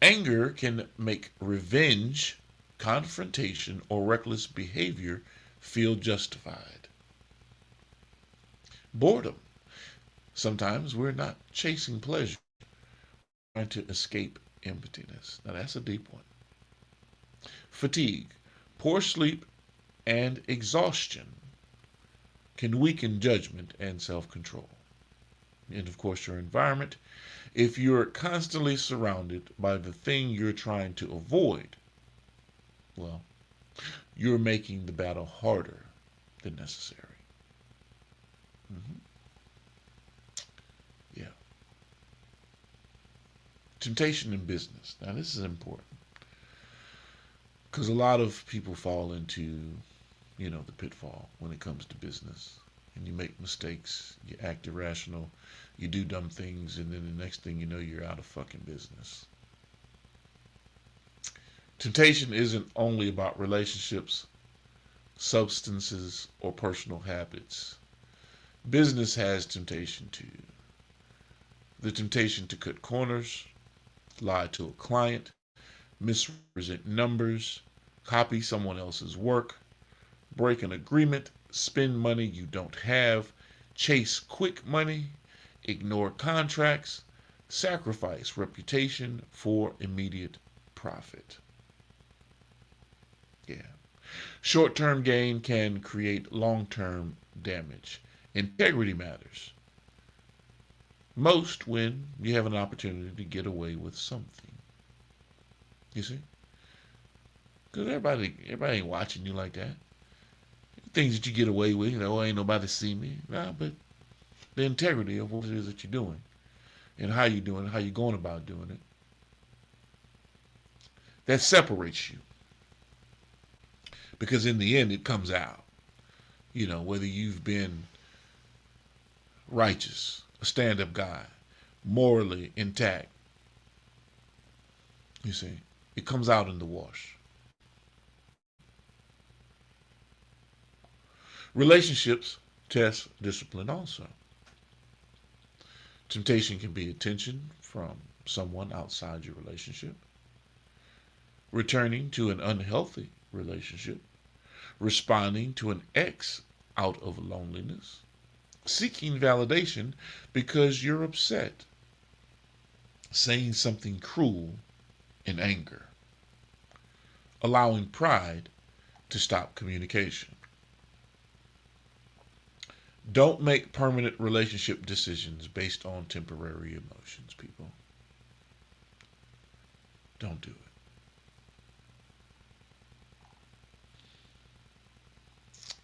Anger can make revenge, confrontation, or reckless behavior feel justified. Boredom. Sometimes we're not chasing pleasure, trying to escape emptiness. Now that's a deep one. Fatigue, poor sleep, and exhaustion can weaken judgment and self-control. And of course, your environment. If you're constantly surrounded by the thing you're trying to avoid, well, you're making the battle harder than necessary. Yeah. Temptation in business. Now, this is important because a lot of people fall into, the pitfall when it comes to business. And you make mistakes, you act irrational, you do dumb things, and then the next thing you know, you're out of fucking business. Temptation isn't only about relationships, substances, or personal habits. Business has temptation too. The temptation to cut corners, lie to a client, misrepresent numbers, copy someone else's work, break an agreement, spend money you don't have, chase quick money, ignore contracts, sacrifice reputation for immediate profit. Yeah. Short-term gain can create long-term damage. Integrity matters most when you have an opportunity to get away with something. You see? Because everybody ain't watching you like that. Things that you get away with, ain't nobody see me. Nah, but the integrity of what it is that you're doing and how you're doing it, how you're going about doing it, that separates you. Because in the end, it comes out. Whether you've been righteous, a stand-up guy, morally intact. You see, it comes out in the wash. Relationships test discipline also. Temptation can be attention from someone outside your relationship, returning to an unhealthy relationship, responding to an ex out of loneliness, seeking validation because you're upset, saying something cruel in anger, allowing pride to stop communication. Don't make permanent relationship decisions based on temporary emotions, people. Don't do it.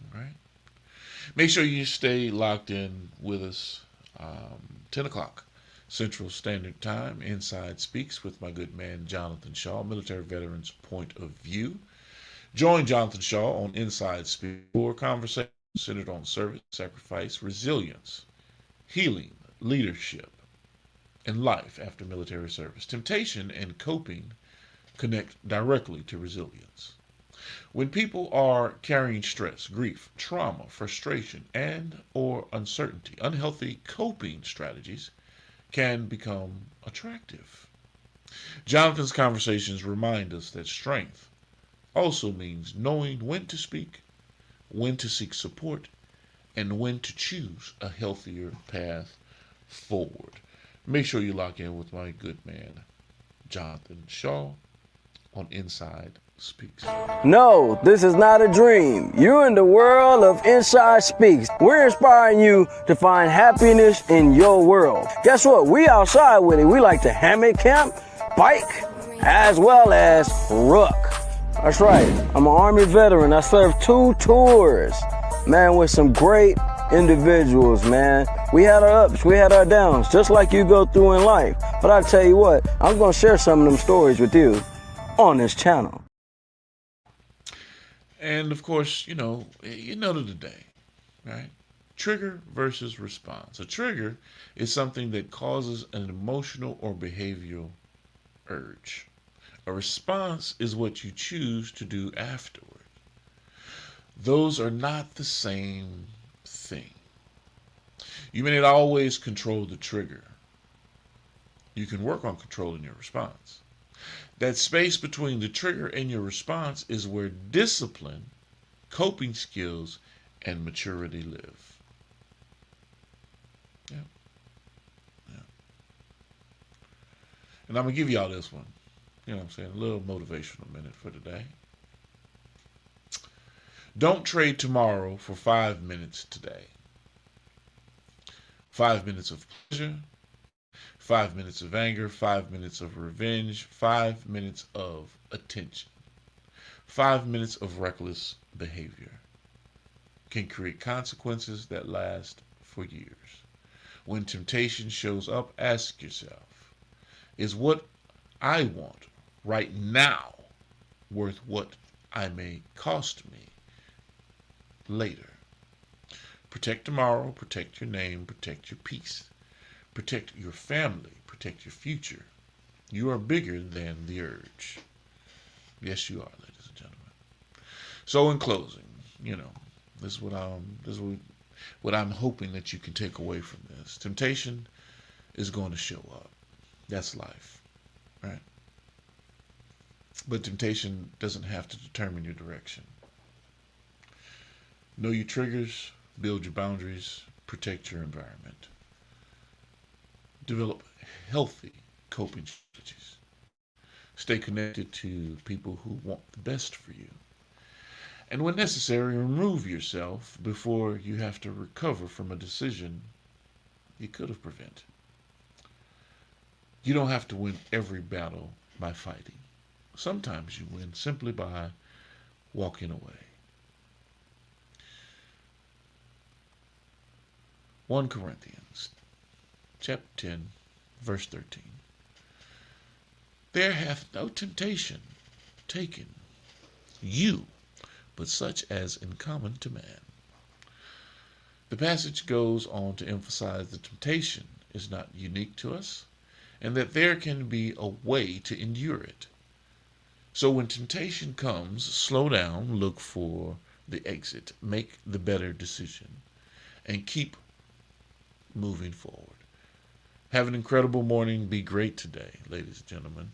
All right? Make sure you stay locked in with us. 10 o'clock Central Standard Time. Inside Speaks with my good man Jonathan Shaw, military veteran's point of view. Join Jonathan Shaw on Inside Speaks for conversation centered on service, sacrifice, resilience, healing, leadership, and life after military service. Temptation and coping connect directly to resilience. When people are carrying stress, grief, trauma, frustration, and or uncertainty, unhealthy coping strategies can become attractive. Jonathan's conversations remind us that strength also means knowing when to speak, when to seek support, and when to choose a healthier path forward. Make sure you lock in with my good man, Jonathan Shaw, on Inside Speaks. No, this is not a dream. You're in the world of Inside Speaks. We're inspiring you to find happiness in your world. Guess what? We outside with it. We like to hammock camp, bike, as well as ruck. That's right. I'm an Army veteran. I served 2 tours, man, with some great individuals, man. We had our ups, we had our downs, just like you go through in life. But I tell you what, I'm going to share some of them stories with you on this channel. And of course, you know today, right? Trigger versus response. A trigger is something that causes an emotional or behavioral urge. A response is what you choose to do afterward. Those are not the same thing. You may not always control the trigger. You can work on controlling your response. That space between the trigger and your response is where discipline, coping skills, and maturity live. Yeah. Yeah. And I'm going to give y'all this one. You know what I'm saying? A little motivational minute for today. Don't trade tomorrow for 5 minutes today. 5 minutes of pleasure, 5 minutes of anger, 5 minutes of revenge, 5 minutes of attention. 5 minutes of reckless behavior can create consequences that last for years. When temptation shows up, ask yourself, is what I want right now worth what I may cost me later? Protect tomorrow, protect your name, protect your peace, protect your family, protect your future. You are bigger than the urge. Yes, you are, ladies and gentlemen. So in closing, this is what I'm hoping that you can take away from this. Temptation is going to show up. That's life, right? But temptation doesn't have to determine your direction. Know your triggers, build your boundaries, protect your environment. Develop healthy coping strategies. Stay connected to people who want the best for you. And when necessary, remove yourself before you have to recover from a decision you could have prevented. You don't have to win every battle by fighting. Sometimes you win simply by walking away. 1 Corinthians chapter 10, verse 13. There hath no temptation taken you, but such as in common to man. The passage goes on to emphasize that temptation is not unique to us, and that there can be a way to endure it. So when temptation comes, slow down, look for the exit, make the better decision, and keep moving forward. Have an incredible morning. Be great today, ladies and gentlemen.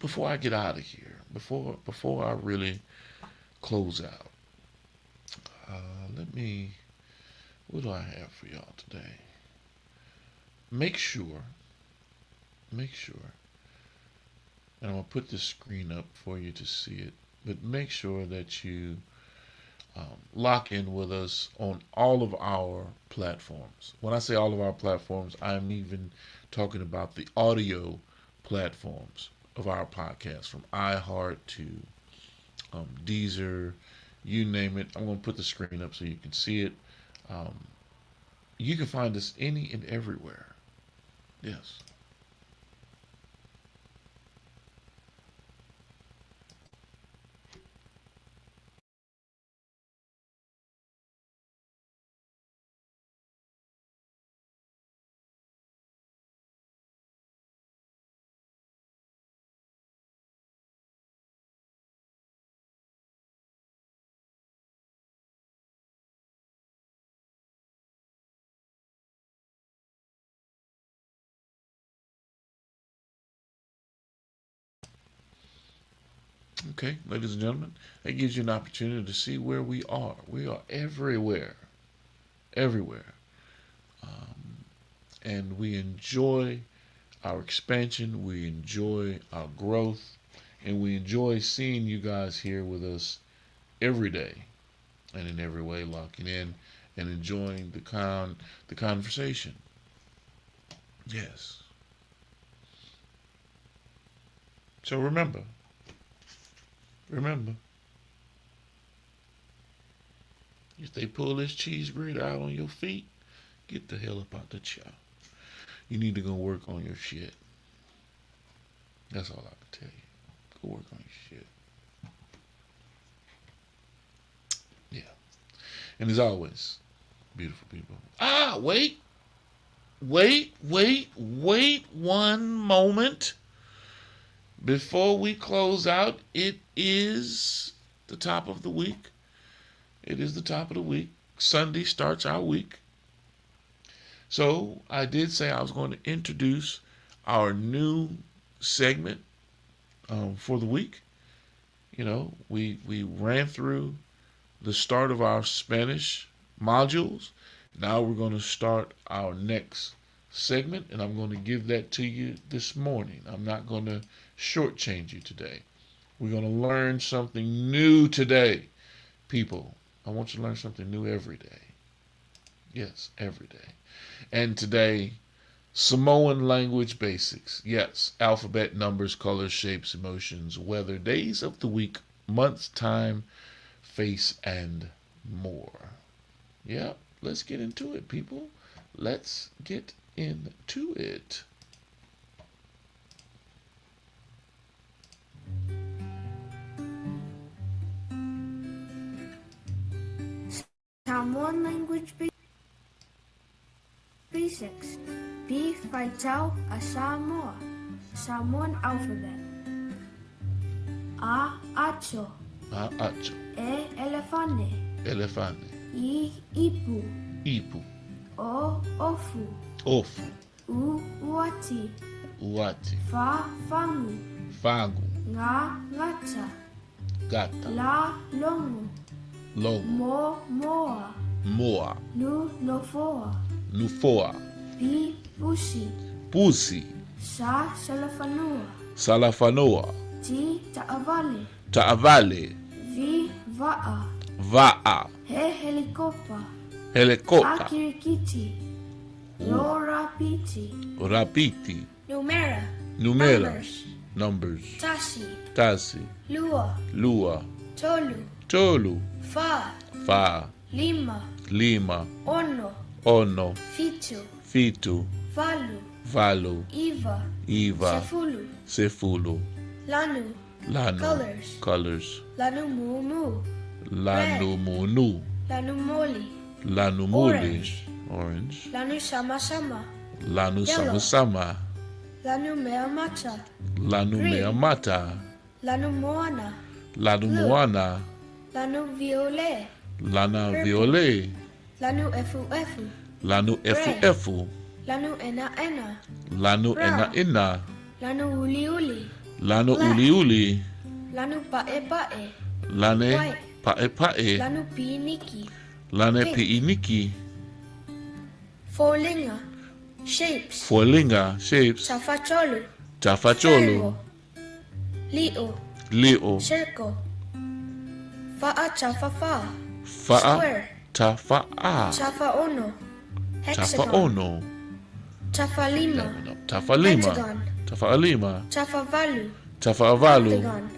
Before I get out of here, before I really close out, what do I have for y'all today? Make sure, and I'm going to put this screen up for you to see it, but make sure that you lock in with us on all of our platforms. When I say all of our platforms, I'm even talking about the audio platforms of our podcast, from iHeart to Deezer, you name it. I'm going to put the screen up so you can see it. You can find us any and everywhere. Yes. Okay, ladies and gentlemen, that gives you an opportunity to see where we are. We are everywhere. Everywhere. And we enjoy our expansion. We enjoy our growth. And we enjoy seeing you guys here with us every day. And in every way, locking in and enjoying the conversation. Yes. So remember, if they pull this cheese grater out on your feet, get the hell up out the chair. You need to go work on your shit. That's all I can tell you. Go work on your shit. Yeah. And as always, beautiful people. Wait one moment. before we close out, it is the top of the week. It is the top of the week. Sunday starts our week. So I did say I was going to introduce our new segment for the week. You know, we ran through the start of our Spanish modules. Now we're going to start our next segment, and I'm going to give that to you this morning. I'm not going to shortchange you today. We're going to learn something new today, people. I want you to learn something new every day. Yes, every day. And today, Samoan language basics. Yes, alphabet, numbers, colors, shapes, emotions, weather, days of the week, months, time, face, and more. Yeah, let's get into it, people. Let's get into it. Samoan language basics. B. Faitau a Samoa. Samoan alphabet. A. Acho. A acho. E. Elefane. Elefane. I. Ipu. Ipu. O. Ofu. Ofu. U. Uati. Uati. Fa. Fangu. Fangu. Nga. Ngata. Gata. La. Longu. Longu. Mo. Moa. Moa. Nu. Nofoa. Nufoa. Pi. Pusi. Pusi. Sa. Salafanua. Salafanoa. Ti. Taavale. Taavale. Vi. Va'a. Va'a. He. Helikopa. Helikopter. Akirikiti. Lo. Rapiti. Rapiti. Numera. Numera. Numbers. Tasi. Tasi. Lua. Lua. Tolu. Tolu. Fa. Fa. Lima. Lima. Ono. Ono. Fitu. Fitu. Valu. Valu. Iva. Iva. Sefulu. Sefulu. Lanu. Lanu. Colors. Colors. Lanu Mumu. Lanu Munu. Lanu Moli. Lanu Muli. Orange. Orange. Lanu Sama Sama. Lanu Yellow. Sama Sama. Lanu Meamata. Lanu Green. Meamata. Lanu Moana. Lanu Blue. Moana. Lanu Violet. Lana Purple. Violet. Lanu Efu Efu. Lanu Efu Red. Efu. Lanu Ena Ena. Lanu Brown. Ena Ina. Lanu Uli Uli. Lanu Black. Uli Uli. Lanu Pae Pae. Lane White. Pae Pae. Lanu Piniki. Lane Pink. Piiniki. Folinga. Shapes. Folinga. Shapes. Chafacholu. Chafacholo. Leo. Leo. Circle. Fa'a Chafafa. Fa'a. Square. Tafa'a. Chafa Ono. Tafa Hexagon. Ono. Chafalima. Tafalima. Pentagon. Tafalima. Chafavalu. Tafavalu. Octagon.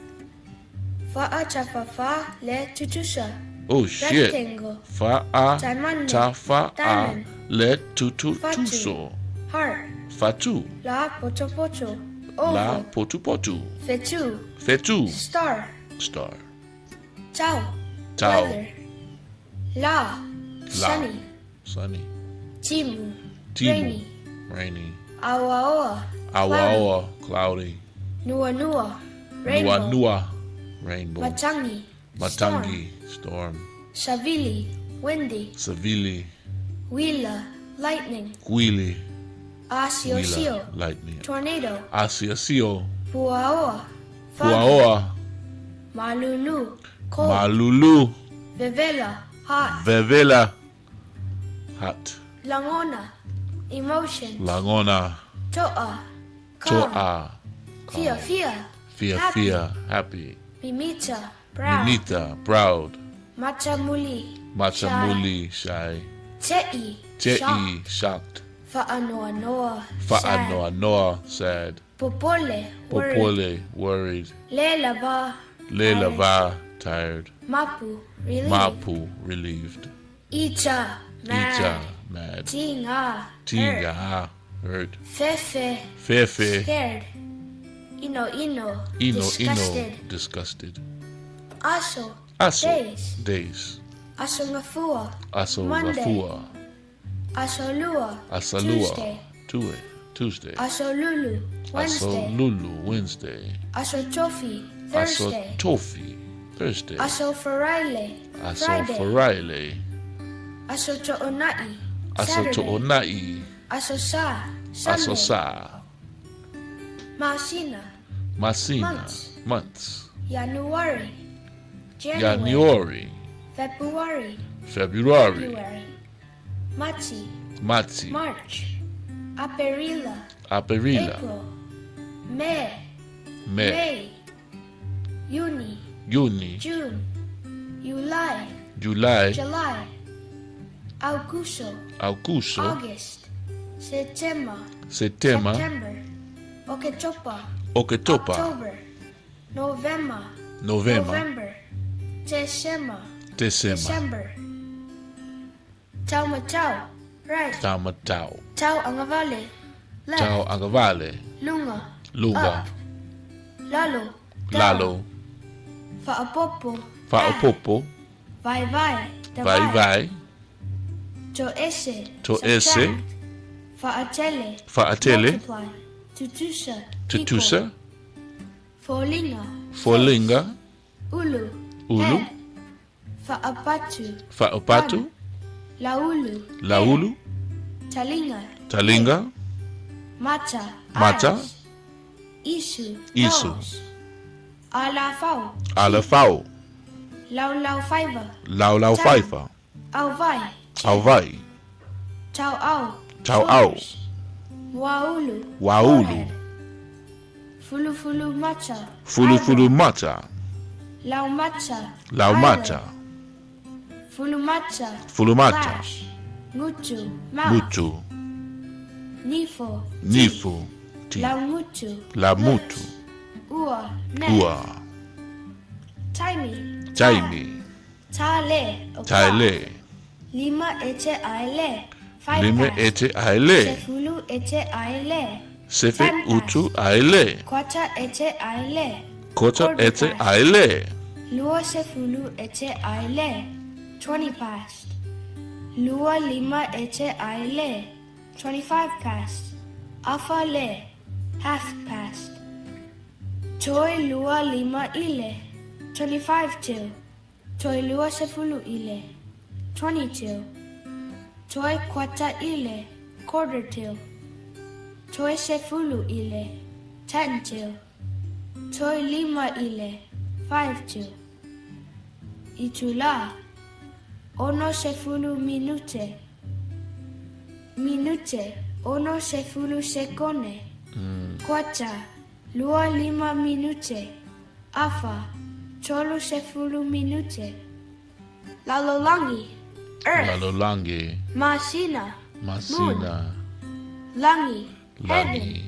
Fa'a Chafafa Le Tutusha. Oh shit. Rectangle. Fa'a. Diamond. Tafa'a. Diamond. Le tutu Fatu. tuso. Heart. Fatu. La Pocho Pocho. La Oval. potu potu. Fetu. Fetu. Star. Star. Tau. Tau. Weather. La. Sunny. Sunny. Timu. Timu. Rainy. Rainy. Awaoa. Awaoa. Cloudy. Nua Nua. Rainbow. Nua Nua. Rainbow. Matangi. Matangi. Storm. Savili. Windy. Savili. Wheeler. Lightning. Guili. Asio Wheeler. Sio. Lightning. Tornado. Asiasio. Puaoa. Fog. Puaoa. Malulu. Cold. Malulu. Vevela. Hot. Vevela. Hot. Langona. Emotions. Langona. To'a. Calm. To'a. Fia Fia. Fia Happy. Fia. Happy. Mimita. Proud. Minita. Proud. Machamuli. Machamuli. Shy. Te'i. Te'i. Shocked. Shocked. Fa'anoa Noa. Fa'anoa Noa. Sad. Popole. Worried. Popole. Worried. Lelava. Lelava. Tired. Mapu. Relieved. Mapu. Relieved. Icha. Mad. Icha. Mad. Tinga. Hurt. Tinga. Hurt. Fefe. Fefe. Scared. Ino. Ino. Disgusted. Ino. Disgusted. Aso. Aso. Days. Days. Asongafua. Aso. Monday. Gafua. Asolua. Asalua. Tuesday. Tue. Tuesday. Aso Lulu, Wednesday. Aso Lulu, Wednesday. Aso Tofi, Aso Thursday. Tofi, Thursday. Aso Faraile, Aso Friday. Faraile. Aso To'onai, Aso Saturday. To'onai. Aso Sa, Sunday. Aso Sa. Masina, Masina. Months. January, January. February, February. Mati, Mati. March, Aperila, Aperila. April, May, May. Juni, Juni. June, July, July. July, Augusto, Augusto. August, September, September. September, Oktober, Oktober. October, November, November. December, December. Tau Matau, right? Tamatau. Tau Angavale, left. Tau Agavale. Lunga, Lunga. up. Lalo, down. Lalo. Fa'apopo, Fa'apopo. Vai vai, Vai vai. To esse, To esse. Fa'atele, Fa'atele. multiply. Tutusa, Tutusa. Folinga, Folinga. Ulu, Ulu. head. Fa'apatu, Fa'apatu. Laulu, Laulu. Talinga, Talinga. Mata, Mata. eyes. Isu, Isu. nose. Alafau, Alafau. Lau Lau Fiver, Lau Lau Down. Pfeiffer. Auwai, Alvai. Tau Au, Tau Au. shoulders. Waulu, Waulu. forehead. Fulu Fulu Mata, Fulu eyebrow. Fulu Mata. Lau Mata, Lau Mata. eyelid. Fulu Mata, Fulu Mata. lash. Mutu, mouth. Mutu. Nifo, Nifu. Ti. Lau Mutu, La lips. Mutu. Ua, neck. Ua. Taimi, Taimi. Tale, a Taile. clock. Lima ete aile, 5 Lime past. ete aile. Sefulu ete aile, Sefe 10 utu past. aile. Kwata ete aile, Kota quarter ete past. aile. Lua sefulu ete aile, 20 past. Lua lima ete aile, 25 past. Afa le, half past. Toi lua lima ile, 25 till. Toi lua sefulu ile, 20 till. Toi kwata ile, quarter till. Toi sefulu ile, 10 till. Toi lima ile, 5 till. Itula, ono sefulu minute. Minute, ono sefulu sekone. Kwata, lua lima minute. Afa, tolu sefulu minute. Lalolangi, earth. Lalolangi. Masina, Masina. Langi, heaven. Langi.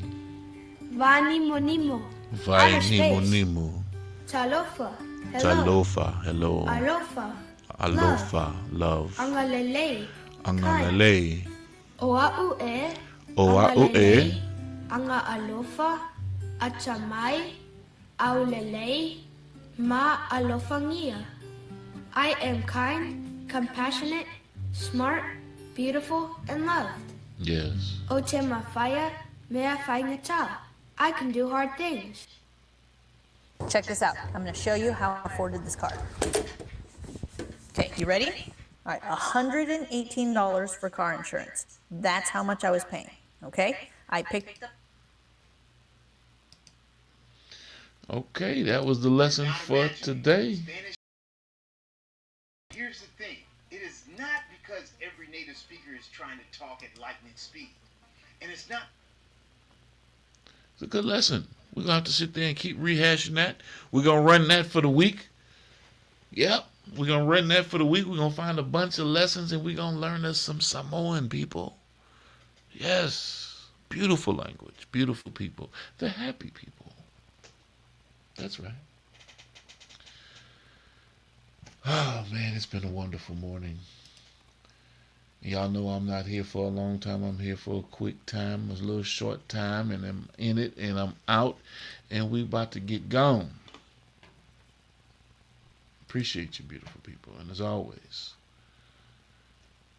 Vani monimo, Vai outer nimo space. nimo. Talofa, hello. Talofa. Hello. Alofa, Alofa. Love. Angalele, Anganale. Oa'u e, Oa'u e. Anga alofa, Atamai, Aulele, Ma alofangia. I am kind, compassionate, smart, beautiful, and loved. Yes. Ote mafaya, mea faingata. I can do hard things. Check this out. I'm going to show you how I afforded this car. Okay, you ready? All right, $118 for car insurance. That's how much I was paying, okay? I picked up. Okay, that was the lesson for today. Here's the thing. It is not because every native speaker is trying to talk at lightning speed. And it's not. It's a good lesson. We're going to have to sit there and keep rehashing that. We're going to run that for the week. Yep. We're going to run that for the week. We're going to find a bunch of lessons and we're going to learn us some Samoan people. Yes. Beautiful language. Beautiful people. They're happy people. That's right. Oh, man, it's been a wonderful morning. Y'all know I'm not here for a long time. I'm here for a quick time, a little short time, and I'm in it and I'm out, and we about to get gone. Appreciate you, beautiful people. And as always,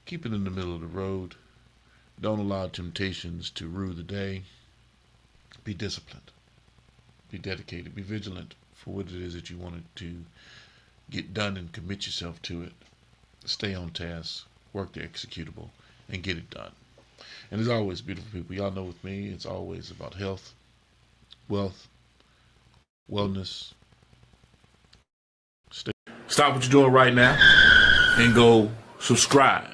keep it in the middle of the road. Don't allow temptations to rule the day. Be disciplined. Be dedicated. Be vigilant for what it is that you wanted to get done and commit yourself to it. Stay on task. Work the executable and get it done. And as always, beautiful people, y'all know with me, it's always about health, wealth, wellness. Stop what you're doing right now and go subscribe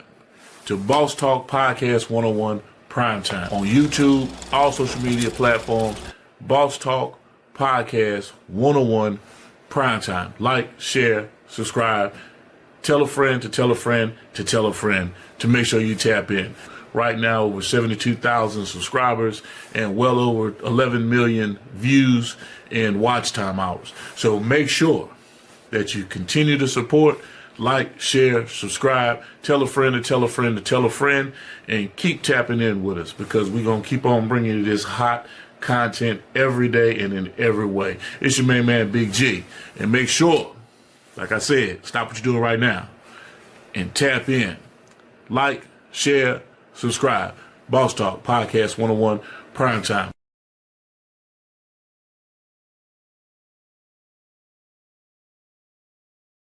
to Boss Talk Podcast 101 Primetime on YouTube, all social media platforms. Boss Talk Podcast 101 Primetime. Like, share, subscribe. Tell a friend to tell a friend to tell a friend to make sure you tap in. Right now, over 72,000 subscribers and well over 11 million views and watch time hours. So make sure that you continue to support, like, share, subscribe, tell a friend to tell a friend to tell a friend, and keep tapping in with us because we're going to keep on bringing you this hot content every day and in every way. It's your main man, Big G. And make sure, like I said, stop what you're doing right now and tap in. Like, share, subscribe. Boss Talk Podcast 101 Primetime.